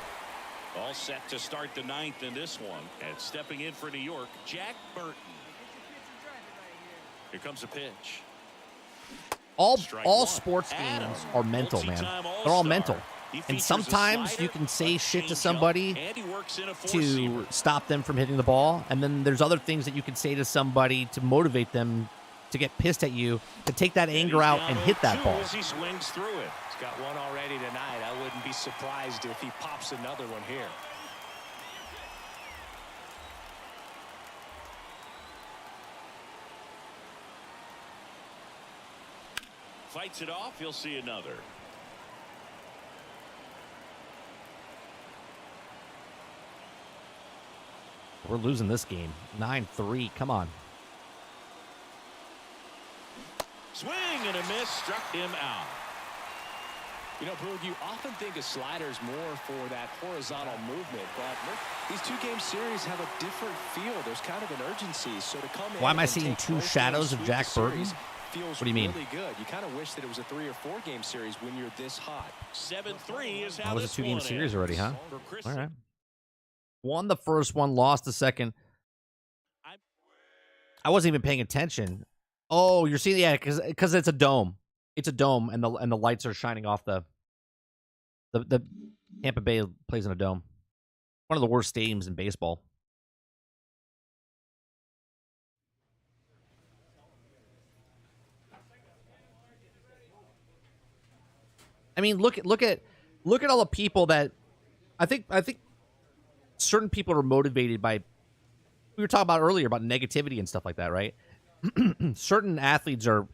All set to start the 9th in this one. And stepping in for New York, Jack Burton. Here comes a pitch. All Strike one. sports Adam, games are mental, man. multi-time They're all All-Star. mental. He And features a sometimes slider, you can say a shit to changeup, somebody and he works in a to four-seamer. stop them from hitting the ball. And then there's other things that you can say to somebody to motivate them to get pissed at you, to take that anger out and hit that 0-2 ball. as he swings through it. He's got one already tonight. I wouldn't be surprised if he pops another one here. Fights it off. He'll see another. We're losing this game. 9-3. Come on. Swing and a miss. Struck him out. You know, Boog, you often think a slider is more for that horizontal movement, but look, these 2-game series have a different feel. There's kind of an urgency. So to come in Why am I and seeing take 2 both shadows games, of sweep Jack the Burton? series feels What do you mean? really good. You kind of wish that it was a 3 or 4-game series when you're this hot. 7-3 is how That was a this 2-game one series ends. already, huh? For Chris, All right. Won the first one, lost the second. I wasn't even paying attention. Oh, you're seeing, yeah, because it's a dome. It's a dome, and the lights are shining off the Tampa Bay plays in a dome. One of the worst stadiums in baseball. I mean, look at all the people that I think certain people are motivated by. We were talking about earlier about negativity and stuff like that, right? Certain athletes are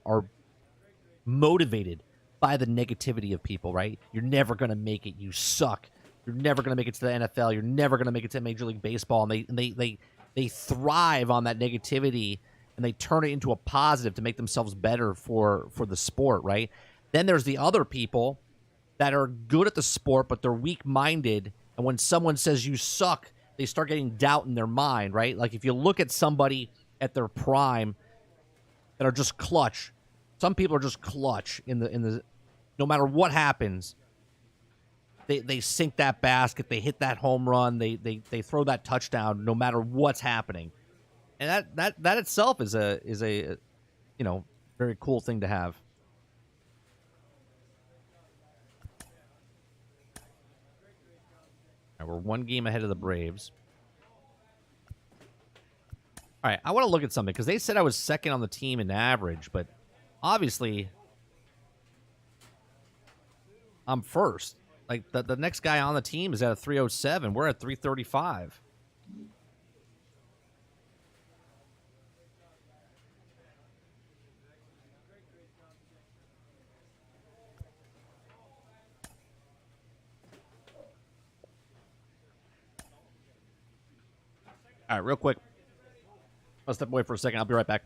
motivated by the negativity of people, right? You're never gonna make it. You suck. you're never going to make it to the NFL. You're never going to make it to Major League Baseball. And they thrive on that negativity, and they turn it into a positive to make themselves better for the sport, right? Then there's the other people that are good at the sport, but they're weak-minded. And when someone says you suck, they start getting doubt in their mind, right? Like if you look at somebody at their prime that are just clutch, some people are just clutch in the no matter what happens, they sink that basket, they hit that home run, they throw that touchdown no matter what's happening. And that itself is a very cool thing to have. All right, we're one game ahead of the Braves. All right, I want to look at something because they said I was second on the team in average, but obviously I'm first. Like the next guy on the team is at a 307. We're at 335. All right, real quick. I'll step away for a second. I'll be right back.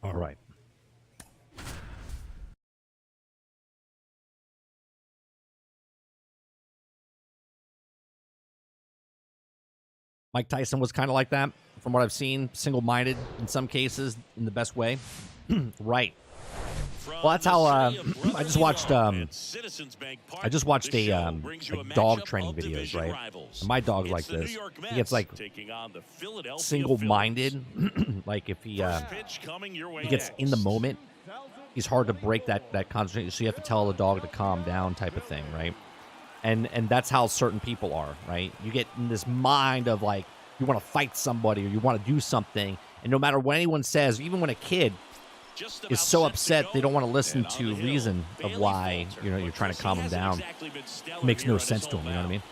All right. Mike Tyson was kind of like that, from what I've seen, single-minded in some cases, in the best way. Right. Well, that's how I just watched. I just watched a like dog training videos, right? And my dog's like this. He gets like single-minded. Like if he gets in the moment, he's hard to break that concentration. So you have to tell the dog to calm down, type of thing, right? And that's how certain people are, right? You get in this mind of like, you want to fight somebody or you want to do something. And no matter what anyone says, even when a kid is so upset, they don't want to listen to reason of why, you're trying to calm them down. It makes no sense to them, you know what I mean?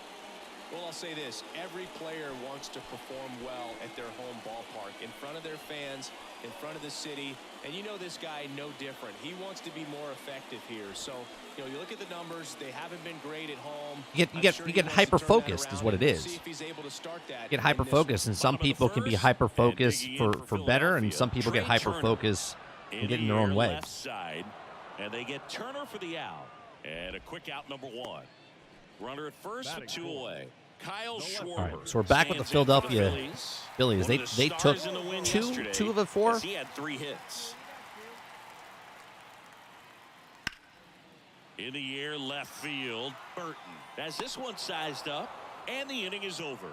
Well, I'll say this. Every player wants to perform well at their home ballpark, in front of their fans, in front of the city. And you know this guy no different. He wants to be more effective here. So, you look at the numbers. They haven't been great at home. You get hyper-focused is what it is. You get hyper-focused, and some people can be hyper-focused for better, and some people get hyper-focused and get in their own way. Left side, and they get Turner for the out. And a quick out, number 1. Runner at first with 2 away. Kyle Schwarber. All right, so we're back with the Philadelphia Phillies. They took two of the 4. He had 3 hits. In the air, left field, Burton has this one sized up, and the inning is over.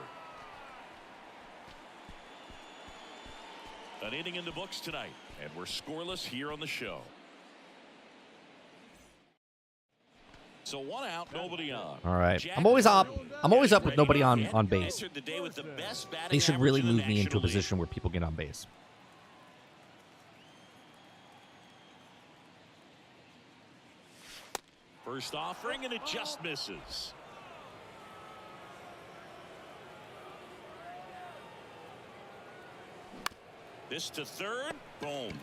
An inning in the books tonight, and we're scoreless here on the show. So 1 out, nobody on. All right. I'm always up with nobody on base. They should really move me into a position where people get on base. First offering, and it just misses. This to third. Boom.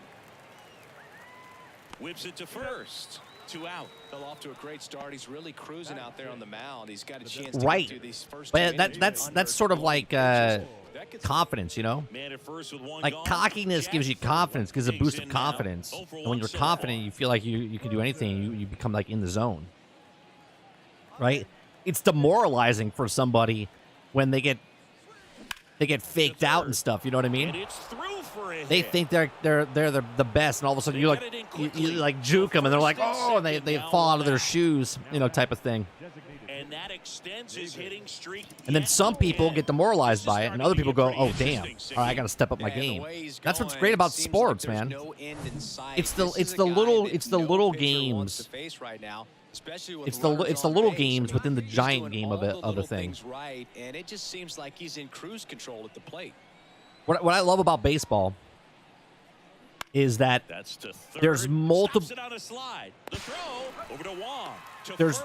Whips it to first. 2 out. Fell off to a great start. He's really cruising out there on the mound. He's got a chance to right. get through these first But that's sort of like confidence, Man at first with 1 like gone. cockiness gives you confidence, gives a boost of confidence. And when you're confident, you feel like you can do anything. You become like in the zone, right? It's demoralizing for somebody when they get faked out and stuff. You know what I mean? And it's through for a They hit. think they're the best, and all of a sudden you like juke them, and they're like, oh, and they fall out of their shoes, type of thing. And that extends his hitting streak. And then some people get demoralized by it, and other people go, oh damn, all right, I got to step up my game. That's what's great about sports, man. It's the little games. It's the little games within the giant game of a thing. Right, and it just seems like he's in cruise control at the plate. What I love about baseball is that there's multiple there's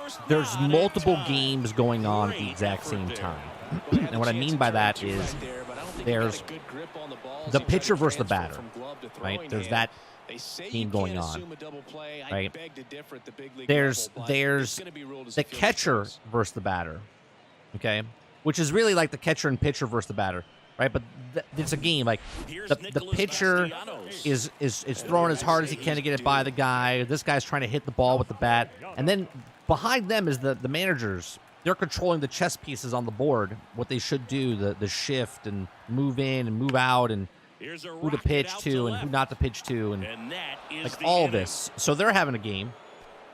multiple games going on at the exact same time. And what I mean by that is there's the pitcher versus the batter, right? There's that game going on, right? There's the catcher versus the batter, okay? Which is really like the catcher and pitcher versus the batter, right? But it's a game. Like the pitcher is throwing as hard as he can to get it by the guy. This guy's trying to hit the ball with the bat, and then behind them is the managers. They're controlling the chess pieces on the board, what they should do, the shift and move in and move out, and who to pitch to and who not to pitch to, and like all of this. So they're having a game.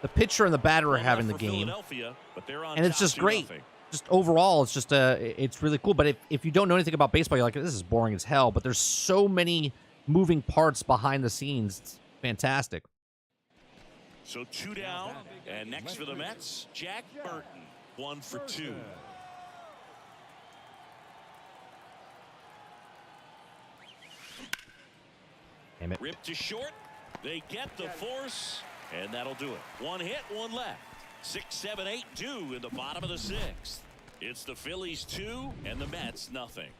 The pitcher and the batter are having the game, and it's just great. Just overall, it's just it's really cool. But if you don't know anything about baseball, you're like, this is boring as hell. But there's so many moving parts behind the scenes. It's fantastic. So 2 down, and next for the Mets, Jack Burton, 1 for 2. Damn it. Ripped to short. They get the force, and that'll do it. 1 hit, 1 left. 6, 7, 8 due in the bottom of the 6th. It's the Phillies 2 and the Mets nothing.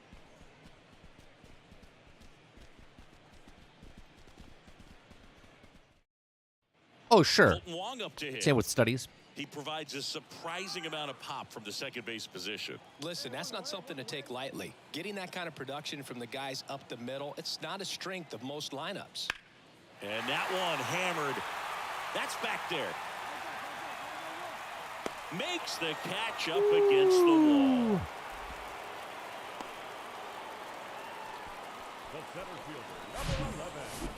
Oh, sure. Colton Wong up to hit. Same with studies. He provides a surprising amount of pop from the second base position. Listen, that's not something to take lightly. Getting that kind of production from the guys up the middle, it's not a strength of most lineups. And that one hammered. That's back there. Makes the catch up against the wall. The center fielder, number 11.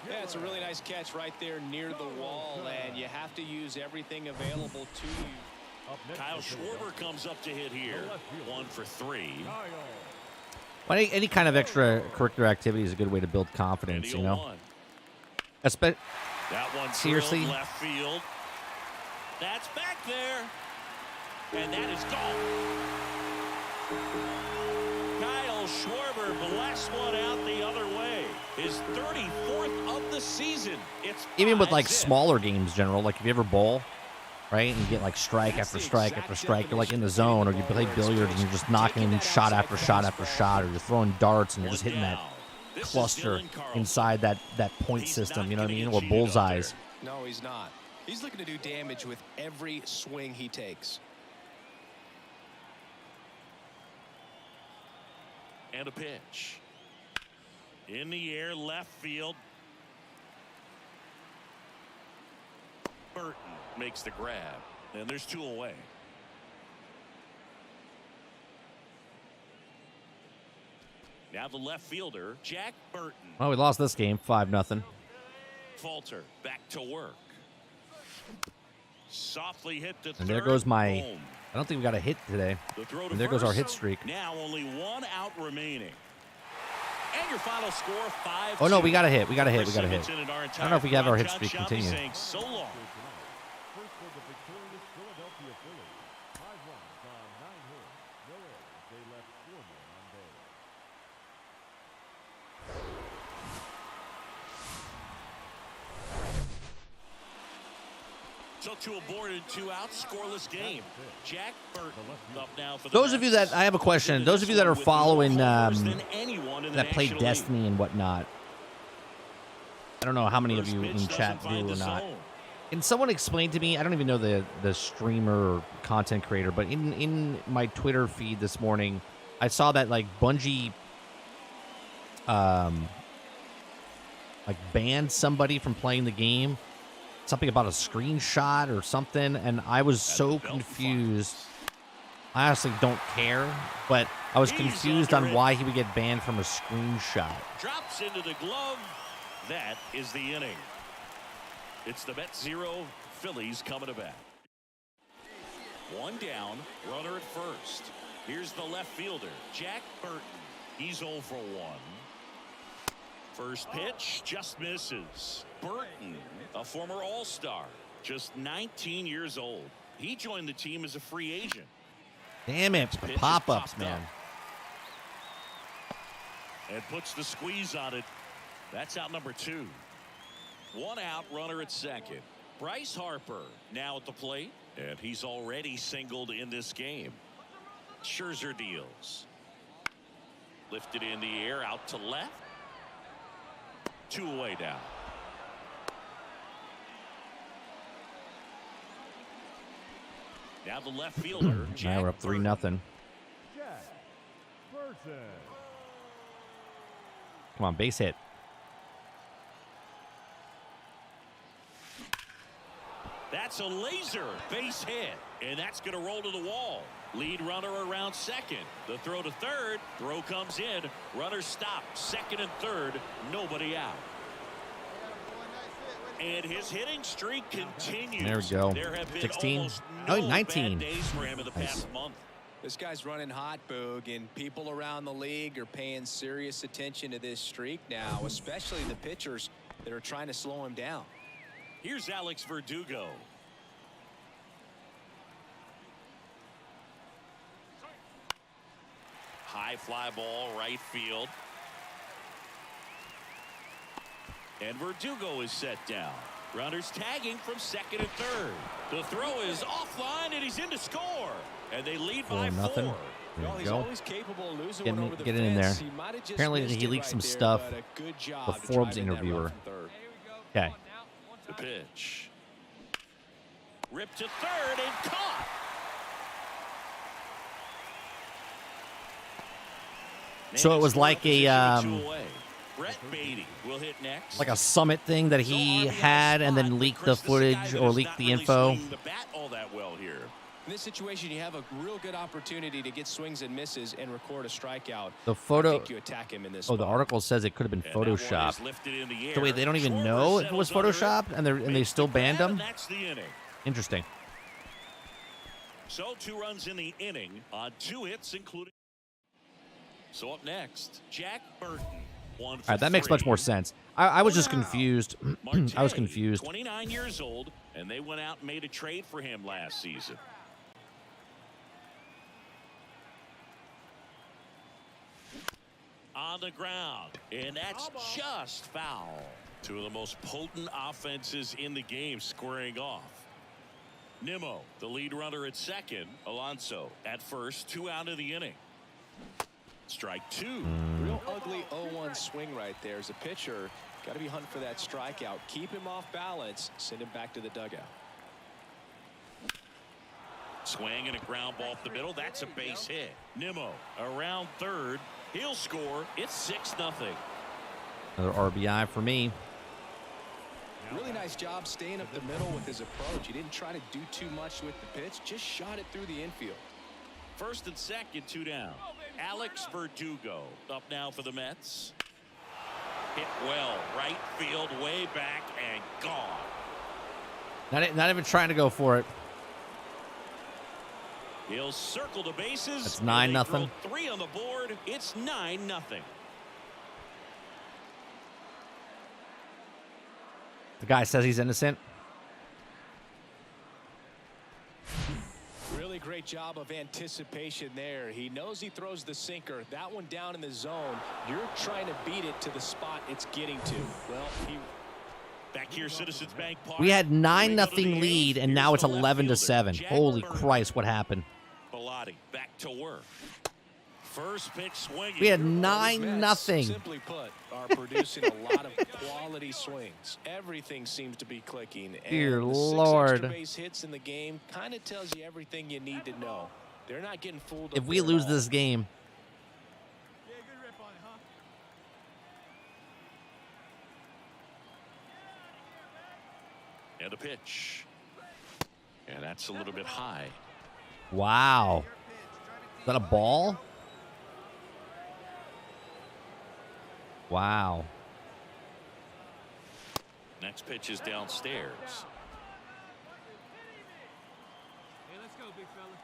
Yeah, it's a really nice catch right there near the wall, and you have to use everything available to you. Kyle Schwarber comes up to hit here. 1 for 3. Well, any kind of extracurricular activity is a good way to build confidence, you know. That one seriously, left field. That's back there. And that is gone. Kyle Schwarber blasts one out the other way. His 34th of the season. It's Even with like 5-zip. smaller games, general, like if you ever bowl, right, and you get like strike after strike after strike, you're like in the zone, or you play billiards and you're just knocking shot after shot after shot, or you're throwing darts and you're just hitting that cluster inside that point system, you know what I mean, or bullseyes. No, he's not. He's looking to do damage with every swing he takes. And a pitch. In the air, left field. Burton makes the grab. And there's 2 away. Now the left fielder, Jack Burton. Well, we lost this game 5-0. Falter back to work. Softly hit to third. And there goes my. Home. I don't think we got a hit today. The throw to And there goes our first. hit streak. Now only 1 out remaining. And your final score 5-2. Oh no, we got a hit. We got a hit. We got a hit. Simmons in our I don't know if we have our hit John streak Shammy continue. saying so long. First for the victorious Philadelphia Phillies. 5 runs on 9 hits, no errors. They left 4 men on base. So 2 aboard and 2 out, scoreless game. Jack Burton up now for the Those of you that I have a question. Those of you that are following that play National Destiny and whatnot. I don't know how many of First you pitch in chat doesn't find do or the not. zone. Can someone explain to me? I don't even know the streamer or content creator, but in my Twitter feed this morning, I saw that like Bungie, like banned somebody from playing the game. Something about a screenshot or something, and I was so confused. I honestly don't care, but I was confused on why he would get banned from a screenshot. Drops into the glove. That is the inning. It's the Bet Zero Phillies coming to bat. 1 down, runner at first. Here's the left fielder, Jack Burton. He's 0 for 1. First pitch just misses. Burton, a former All-Star, just 19 years old. He joined the team as a free agent. Damn it, the Pitch is pop-ups, popped man. up. And puts the squeeze on it. That's out number 2. 1 out, runner at second. Bryce Harper now at the plate, and he's already singled in this game. Scherzer deals. Lifted in the air, out to left. 2 away down. Now the left fielder, Jack Now we're up 3-0. Jack Burton. Come on, base hit. That's a laser base hit, and that's going to roll to the wall. Lead runner around second. The throw to third. Throw comes in. Runner stopped. Second and third. Nobody out. And his hitting streak continues. There we go. There have been 16. almost Oh, no 19. bad days for him in the Nice. past month. This guy's running hot, Boog, and people around the league are paying serious attention to this streak now, especially the pitchers that are trying to slow him down. Here's Alex Verdugo. High fly ball, right field. And Verdugo is set down. Runners tagging from second and third. The throw is offline, and he's in to score. And they lead by 4-0. 4. There Well, we he's go. always capable of losing Get one in- over the get in there. fence. He might have just Apparently missed he it leaked right some there, stuff. but a good job The to Forbes drive in that run interviewer. from third. Okay. The pitch. Ripped to third and caught. So it was like a, Brett Beatty will hit next. like a summit thing that he had and then leaked the footage or leaked the info. The bat all that well here. In this situation, you have a real good opportunity to get swings and misses and record a strikeout. The I photo. think you attack him in this Oh, the spot. article says it could have been And that one is photoshopped. lifted in the So wait, air. they don't even Schwarber know if it was settles under photoshopped, and they Makes still the banned grab, him. and that's the inning. Interesting. So 2 runs in the inning on 2 hits, including. So up next, Jack Burton. All All right, that makes much more sense. I was just confused. I was confused. 29 years old, and they went out and made a trade for him last season. on the ground, and that's just foul. Two of the most potent offenses in the game squaring off. Nimmo, the lead runner at second. Alonso at first, 2 out of the inning. Strike 2. Real ugly 0-1 swing right there. As a pitcher, got to be hunting for that strikeout. Keep him off balance. Send him back to the dugout. Swing and a ground ball up the middle. That's a base hit. Nimmo around third. He'll score. It's 6-0. Another RBI for me. Really nice job staying up the middle with his approach. He didn't try to do too much with the pitch. Just shot it through the infield. First and second, 2 down. Alex Verdugo up now for the Mets. Hit well. Right field, way back, and gone. Not even trying to go for it. He'll circle the bases. That's 9-0. 3 on the board. It's 9-0. The guy says he's innocent. Really great job of anticipation there. He knows he throws the sinker. That one down in the zone. You're trying to beat it to the spot it's getting to. Well, back here, Citizens Bank Park. We had 9-0 lead, and now it's 11-7. Holy Christ, what happened? Bellotti back to work. First pitch swinging. We had 9-0. Simply put, are producing a lot of quality swings. Everything seems to be clicking. And Dear the Lord. 6 extra base hits in the game kind of tells you everything you need to know. They're not getting fooled. If we lose this game, And a pitch. And that's a little bit high. wow. Is that a ball? Wow. Next pitch is downstairs. Hey, let's go, big fella.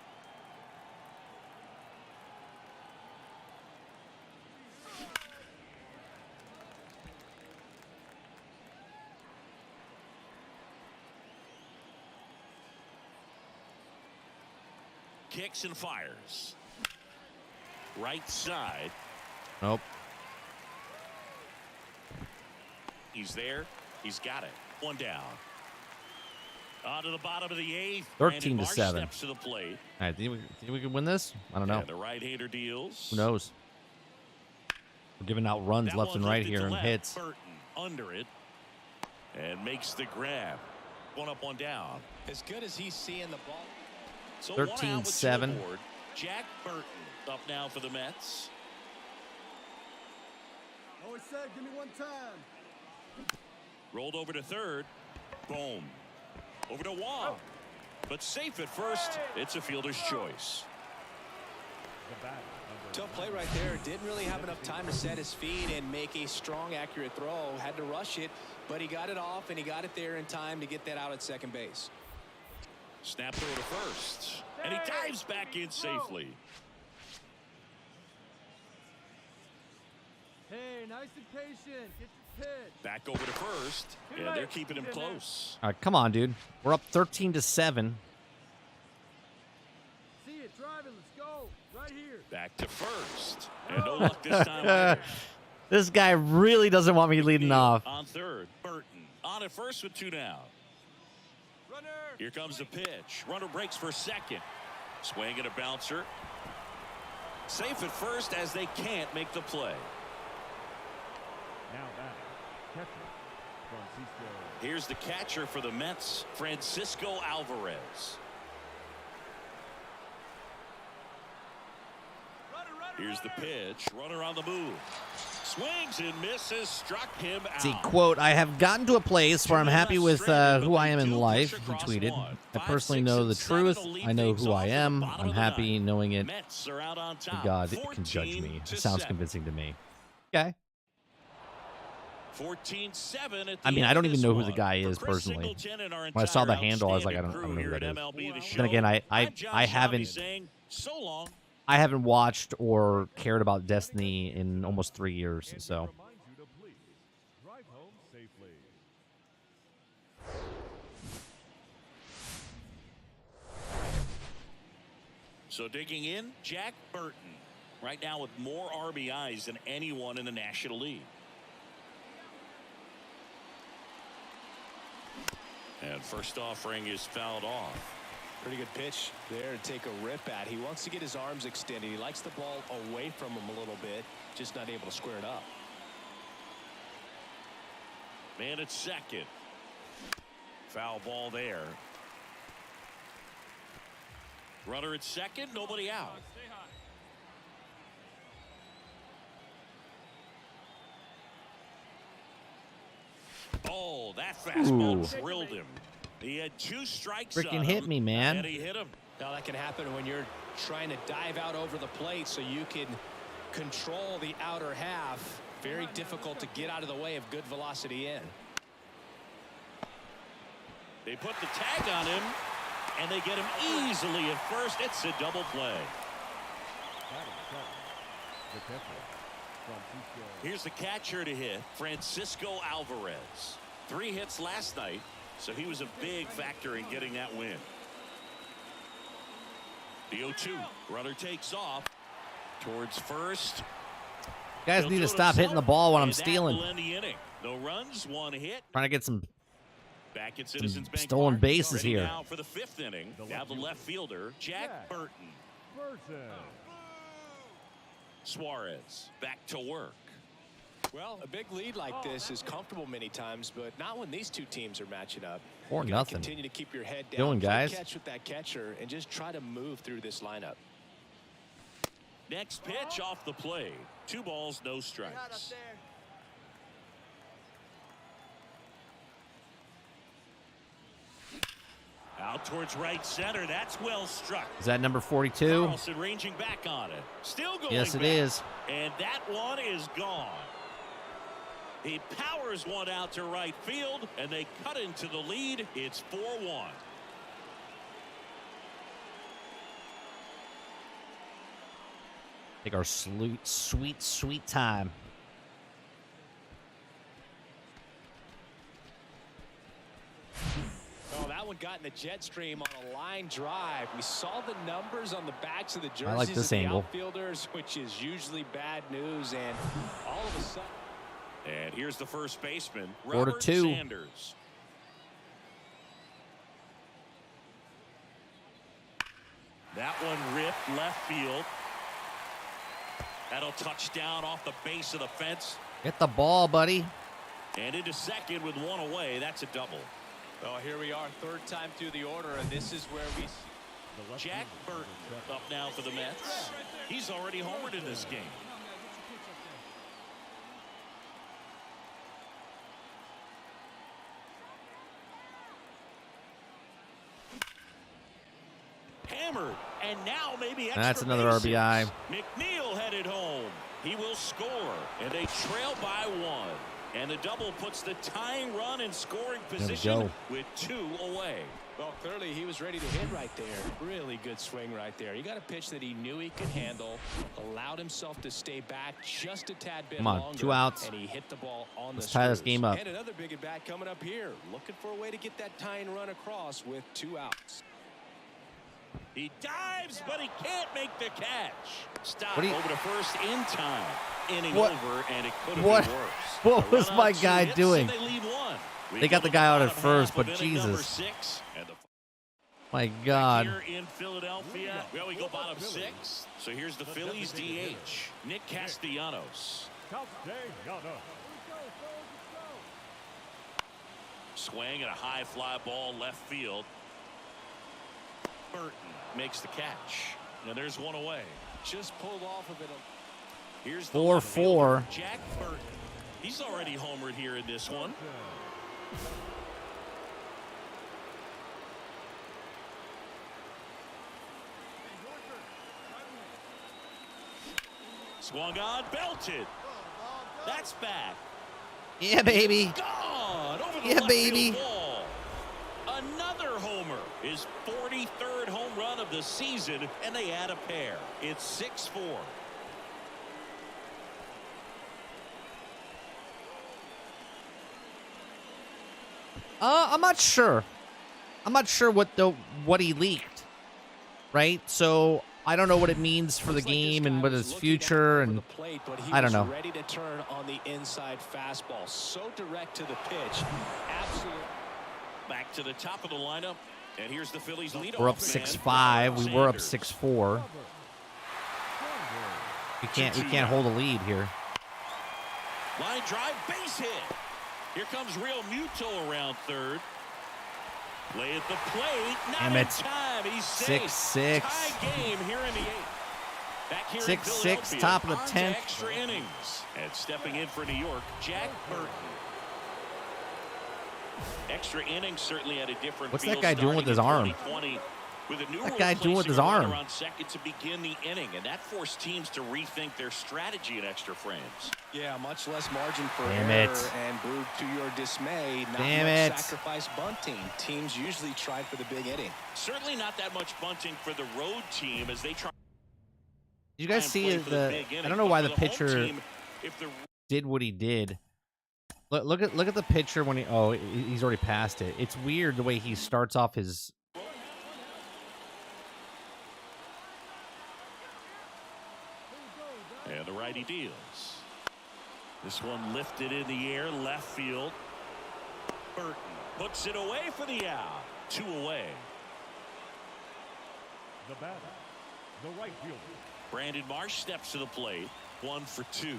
Kicks and fires. Right side. Nope. He's there. He's got it. 1 down. On to the bottom of the 8th. 13-7. Steps to the plate. All right, think we can win this? I don't know. And the right-hander deals. Who knows? We're giving out runs That left and one right lifted here to and left. hits. Burton under it. And makes the grab. 1 up, 1 down. As good as he's seeing the ball. So 1 out with 13-7. 2 aboard. Jack Burton up now for the Mets. Always said, give me 1 time. Rolled over to third. Boom. Over to Wong. But safe at first. It's a fielder's choice. Tough play right there. Didn't really have enough time to set his feet and make a strong, accurate throw. Had to rush it, but he got it off, and he got it there in time to get that out at second base. Snap throw to first. And he dives back in safely. Hey, nice and patient. Get your pitch. Back over to first. And they're keeping him close. All right, come on, dude. We're up 13-7. See it, driving. Let's go. Right here. Back to first. And no luck this time either. This guy really doesn't want me leading off. On third, Burton. On at first with 2 down. Runner. Here comes the pitch. Runner breaks for second. Swing and a bouncer. Safe at first as they can't make the play. Now back. Catcher. Francisco. Here's the catcher for the Mets, Francisco Alvarez. Here's the pitch. Runner on the move. Swings and misses. Struck him out. See, quote, I have gotten to a place where I'm happy with who I am in life, he tweeted. I personally know the truth. I know who I am. I'm happy knowing it. Mets are out on top. God can judge me. It sounds 14-7. convincing to me. Okay. 14-7. I mean, I don't even know who the guy is personally. When I saw the handle, I was like, I don't know who that is. Then again, I haven't watched or cared about Destiny in almost 3 years, so. Remind you to please drive home safely. So digging in, Jack Burton. Right now with more RBIs than anyone in the National League. And first offering is fouled off. Pretty good pitch there to take a rip at. He wants to get his arms extended. He likes the ball away from him a little bit, just not able to square it up. Man at second. Foul ball there. Runner at second, nobody out. Oh, that fastball drilled him. He had 2 strikes. Freaking on hit him, me, man. And he hit him. Now that can happen when you're trying to dive out over the plate so you can control the outer half. Very difficult to get out of the way of good velocity in. They put the tag on him, and they get him easily at first. It's a double play. Here's the catcher to hit, Francisco Alvarez. 3 hits last night, so he was a big factor in getting that win. The 0-2. Runner takes off towards first. You guys need to stop hitting the ball when I'm stealing. No runs, 1 hit. Trying to get some Back at Citizens Bank stolen Park. bases Ready here. Now for the 5th inning. Now the left fielder, Jack Burton. Suarez back to work. Well, a big lead like this is comfortable many times, but not when these 2 teams are matching up. Or You gotta nothing. Continue to keep your head down. Doing, play guys. Catch with that catcher and just try to move through this lineup. Next pitch off the plate. 2 balls, no strikes. Out towards right center. That's well struck. Is that number 42? Carlson ranging back on it. Still going Yes, it back. is. And that one is gone. He powers one out to right field, and they cut into the lead. It's 4-1. Take our sweet time. Oh, that one got in the jet stream on a line drive. We saw the numbers on the backs of the jerseys I like this of the angle. outfielders, which is usually bad news, and all of a sudden. And here's the first baseman, 4-2. Robert Sanders. That one ripped left field. That'll touch down off the base of the fence. Get the ball, buddy. And into second with 1 away. That's a double. Oh, here we are, 3rd time through the order, and this is where we see Jack Burton up now for the Mets. He's already homered in this game. Hammered, and now maybe extra That's another bases. RBI. McNeil headed home. He will score, and they trail by 1. And the double puts the tying run in scoring position go. with 2 away. Well, clearly he was ready to hit right there. Really good swing right there. He got a pitch that he knew he could handle, allowed himself to stay back just a tad bit Come on, longer, 2 outs. and he hit the ball on Let's the tie this screws. game up. And another big at bat coming up here. Looking for a way to get that tying run across with 2 outs. He dives, but he can't make the catch. Stop What do you- over to first in time. Inning What- over, and it could have what- been worse. what A was run my on 2 guy hits, doing? and they lead 1. We They got go the to guy out at bottom first, half of but inning number Jesus. 6, and the My God. here in Philadelphia. Well, we go bottom 6. So here's the Phillies DH, Nick Castellanos. Swing and a high fly ball left field. Burton makes the catch. Now there's 1 away. Just pulled off of it. Here's the 4-4. left fielder, Jack Burton. He's already homered here in this one. Swung on, belted. That's back. Yeah, baby. Gone over the Yeah, left baby. field wall. Another homer. His 43rd home run of the season, and they add a pair. It's 6-4. I'm not sure. I'm not sure what he leaked. Right? So I don't know what it means for the game and what his future, and I don't know. Ready to turn on the inside fastball. So direct to the pitch. Absolutely. Back to the top of the lineup, and here's the Phillies leadoff. We're up man, 6-5. We were up Sanders. 6-4. We can't hold a lead here. Line drive, base hit. Here comes Real Muto around third. Play at the plate. Not Damn in it. time. He's safe. 6-6. Tie game here in the eighth. Back here in 6-6, Philadelphia, top of the on to 10th. extra innings. And stepping in for New York, Jack Burton. Extra innings certainly had a different What's feel that guy doing with his starting in arm? 2020 with a new That guy doing with his arm? on second to begin the inning, and that forced teams to rethink their strategy in extra frames. Yeah, much less margin for Damn error, it. and Boog, to your dismay, not Damn much it. sacrifice bunting. Teams usually try for the big inning. Certainly not that much bunting for the road team as they try. Did you guys and see play for the the? big inning, I don't know but why for the home pitcher team, if the did what he did. Look at the pitcher when he. Oh, he's already passed it. It's weird the way he starts off his. And the righty deals. This one lifted in the air, left field. Burton puts it away for the out. 2 away. The batter, the right fielder, Brandon Marsh steps to the plate. 1 for 2.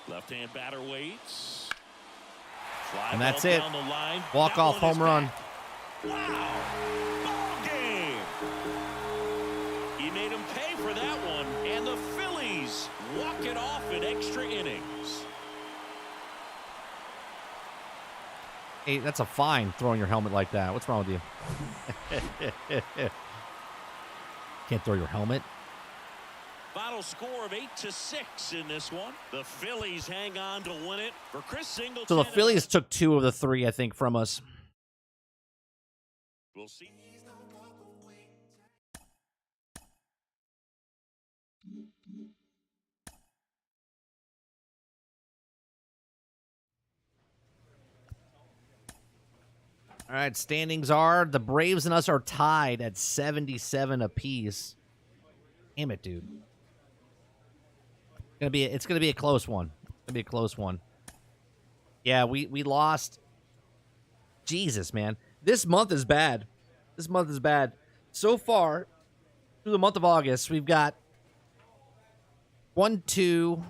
Left-hand batter waits. Fly And that's ball it. down the line. Walk-off That one is home run. back. Wow. Ball game. He made him pay for that one, and the Phillies walk it off in extra innings. Hey, that's a fine throwing your helmet like that. What's wrong with you? Can't throw your helmet. Final score of 8-6 in this one. The Phillies hang on to win it. For Chris Singleton. So the Phillies took 2 of the 3, I think, from us. We'll see. All right, standings are the Braves and us are tied at 77 apiece. Damn it, dude. It's gonna be a close one. It's gonna be a close one. Yeah, we lost. Jesus, man. This month is bad. This month is bad. So far, through the month of August, we've got 1, 2,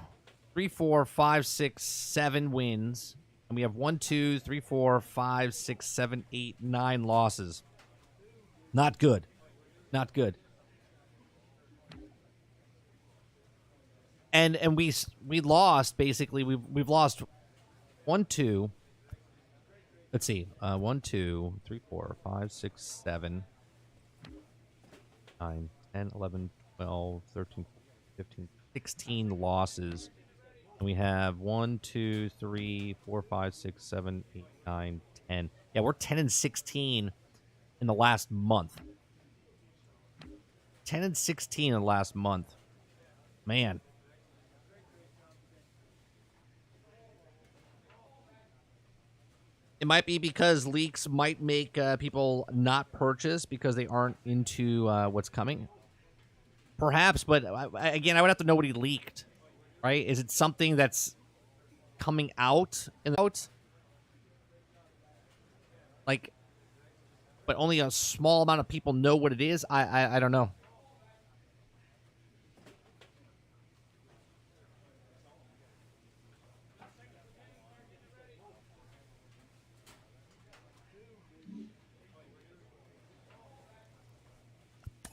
3, 4, 5, 6, 7 wins. And we have 1, 2, 3, 4, 5, 6, 7, 8, 9 losses. Not good. Not good. And we lost, basically. We've lost 1, 2. Let's see. 1, 2, 3, 4, 5, 6, 7, 9, 10, 11, 12, 13, 15, 16 losses. And we have 1, 2, 3, 4, 5, 6, 7, 8, 9, 10. Yeah, we're 10-16 in the last month. 10-16 in the last month. Man. It might be because leaks might make people not purchase because they aren't into what's coming. Perhaps, but again, I would have to know what he leaked, right? Is it something that's coming out? Like, but only a small amount of people know what it is? I don't know.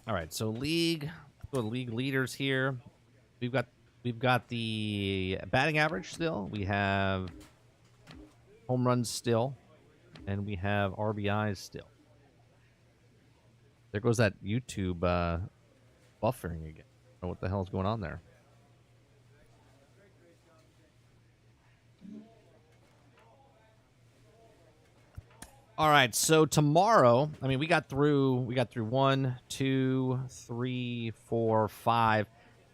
All right, so league leaders here. We've got the batting average still. We have home runs still, and we have RBIs still. There goes that YouTube buffering again. I don't know what the hell is going on there. All right, so tomorrow, I mean, we got through 1, 2, 3, 4, 5.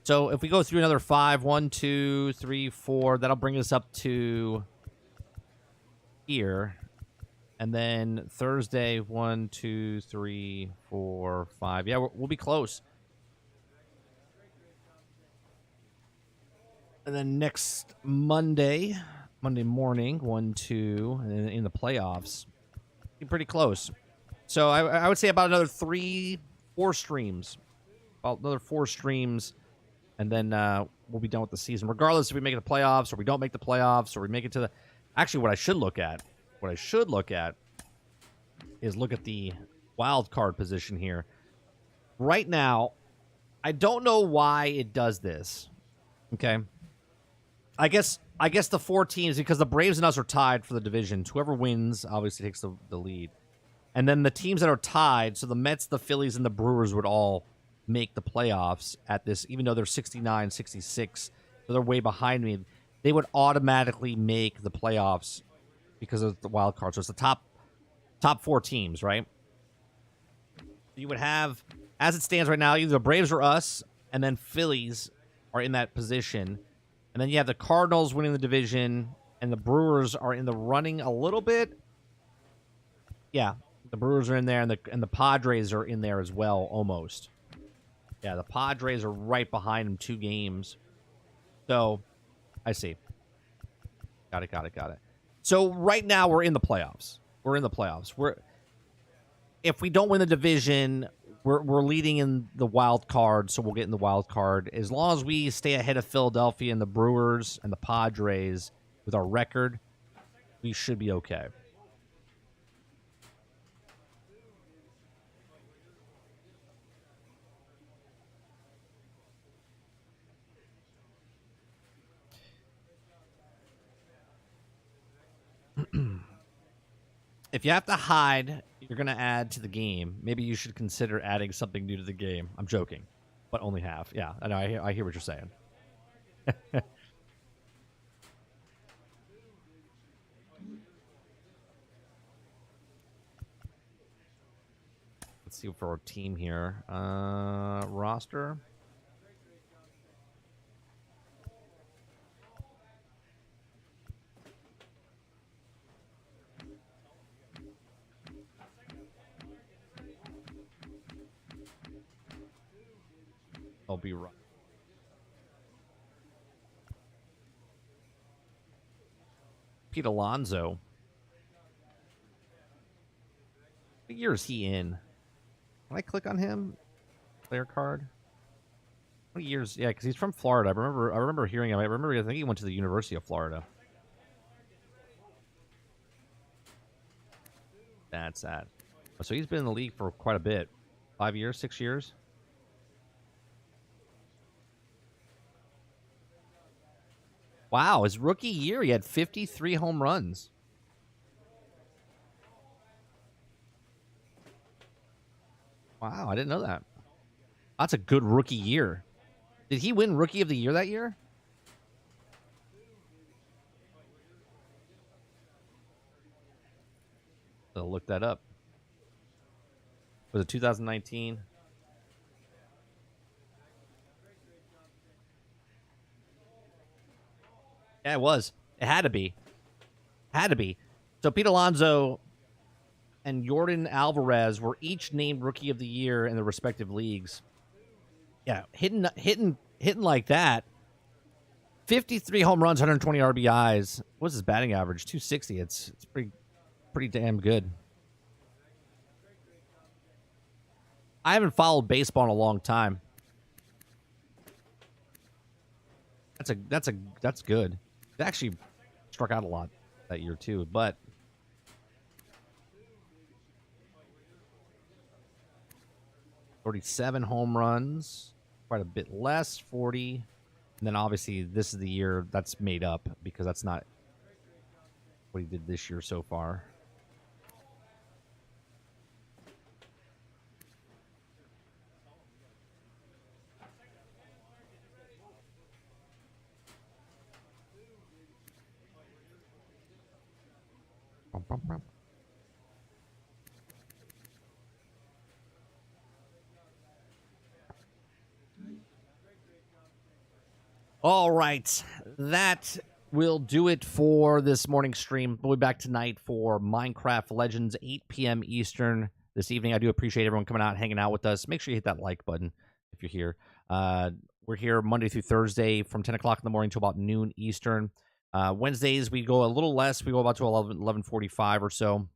So if we go through another 5, 1, 2, 3, 4, that'll bring us up to here. And then Thursday, 1, 2, 3, 4, 5. Yeah, we'll be close. And then next Monday morning, 1, 2, and then in the playoffs, be pretty close. So I would say about another 3, 4 streams. About another 4 streams, and then we'll be done with the season. Regardless if we make it to the playoffs or we don't make the playoffs or we make it to the... Actually, what I should look at is look at the wild card position here. Right now, I don't know why it does this. Okay. I guess the 4 teams, because the Braves and us are tied for the divisions. Whoever wins obviously takes the lead. And then the teams that are tied, so the Mets, the Phillies, and the Brewers would all make the playoffs at this, even though they're 69, 66, so they're way behind me. They would automatically make the playoffs because of the wild card. So it's the top 4 teams, right? You would have, as it stands right now, either the Braves or us, and then Phillies are in that position. And then you have the Cardinals winning the division, and the Brewers are in the running a little bit. Yeah, the Brewers are in there, and the Padres are in there as well, almost. Yeah, the Padres are right behind them, 2 games. So, I see. Got it. So, right now, we're in the playoffs. If we don't win the division, we're leading in the wild card, so we'll get in the wild card. As long as we stay ahead of Philadelphia and the Brewers and the Padres with our record, we should be okay. If you have to hide, you're going to add to the game. Maybe you should consider adding something new to the game. I'm joking, but only half. Yeah, I know. I hear what you're saying. Let's see for our team here. Roster. I'll be right. Pete Alonso. What year is he in? Can I click on him? Player card. What years? Yeah, because he's from Florida. I remember hearing him. I think he went to the University of Florida. That's sad. So he's been in the league for quite a bit. 5 years, 6 years. Wow, his rookie year, he had 53 home runs. Wow, I didn't know that. That's a good rookie year. Did he win Rookie of the Year that year? I'll look that up. Was it 2019? Yeah, it was. It had to be. So Pete Alonso and Yordan Alvarez were each named Rookie of the Year in their respective leagues. Yeah, hitting like that. 53 home runs, 120 RBIs. What's his batting average? 260. It's pretty damn good. I haven't followed baseball in a long time. That's good. It actually struck out a lot that year too, but 47 home runs, quite a bit less, 40. And then obviously this is the year that's made up because that's not what he did this year so far. All right, that will do it for this morning's stream. We'll be back tonight for Minecraft Legends, 8 p.m. Eastern this evening. I do appreciate everyone coming out and hanging out with us. Make sure you hit that like button if you're here. We're here Monday through Thursday from 10 o'clock in the morning to about noon Eastern. Wednesdays, we go a little less. We go about to 11:45 or so.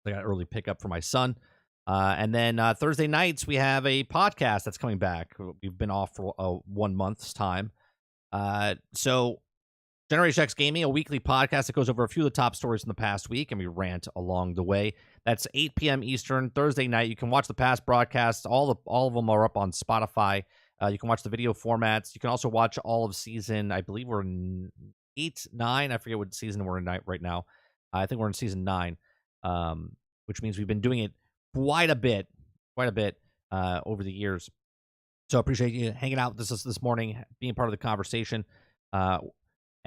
I got early pickup for my son. And then Thursday nights, we have a podcast that's coming back. We've been off for 1 month's time. So Generation X Gaming, a weekly podcast that goes over a few of the top stories from the past week, and we rant along the way. That's 8 p.m. Eastern, Thursday night. You can watch the past broadcasts. All of them are up on Spotify. You can watch the video formats. You can also watch all of season, I believe we're in 8, 9. I forget what season we're in right now. I think we're in season 9, which means we've been doing it quite a bit over the years. So I appreciate you hanging out with us this morning, being part of the conversation.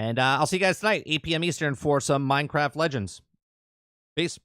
And I'll see you guys tonight, 8 p.m. Eastern, for some Minecraft Legends. Peace.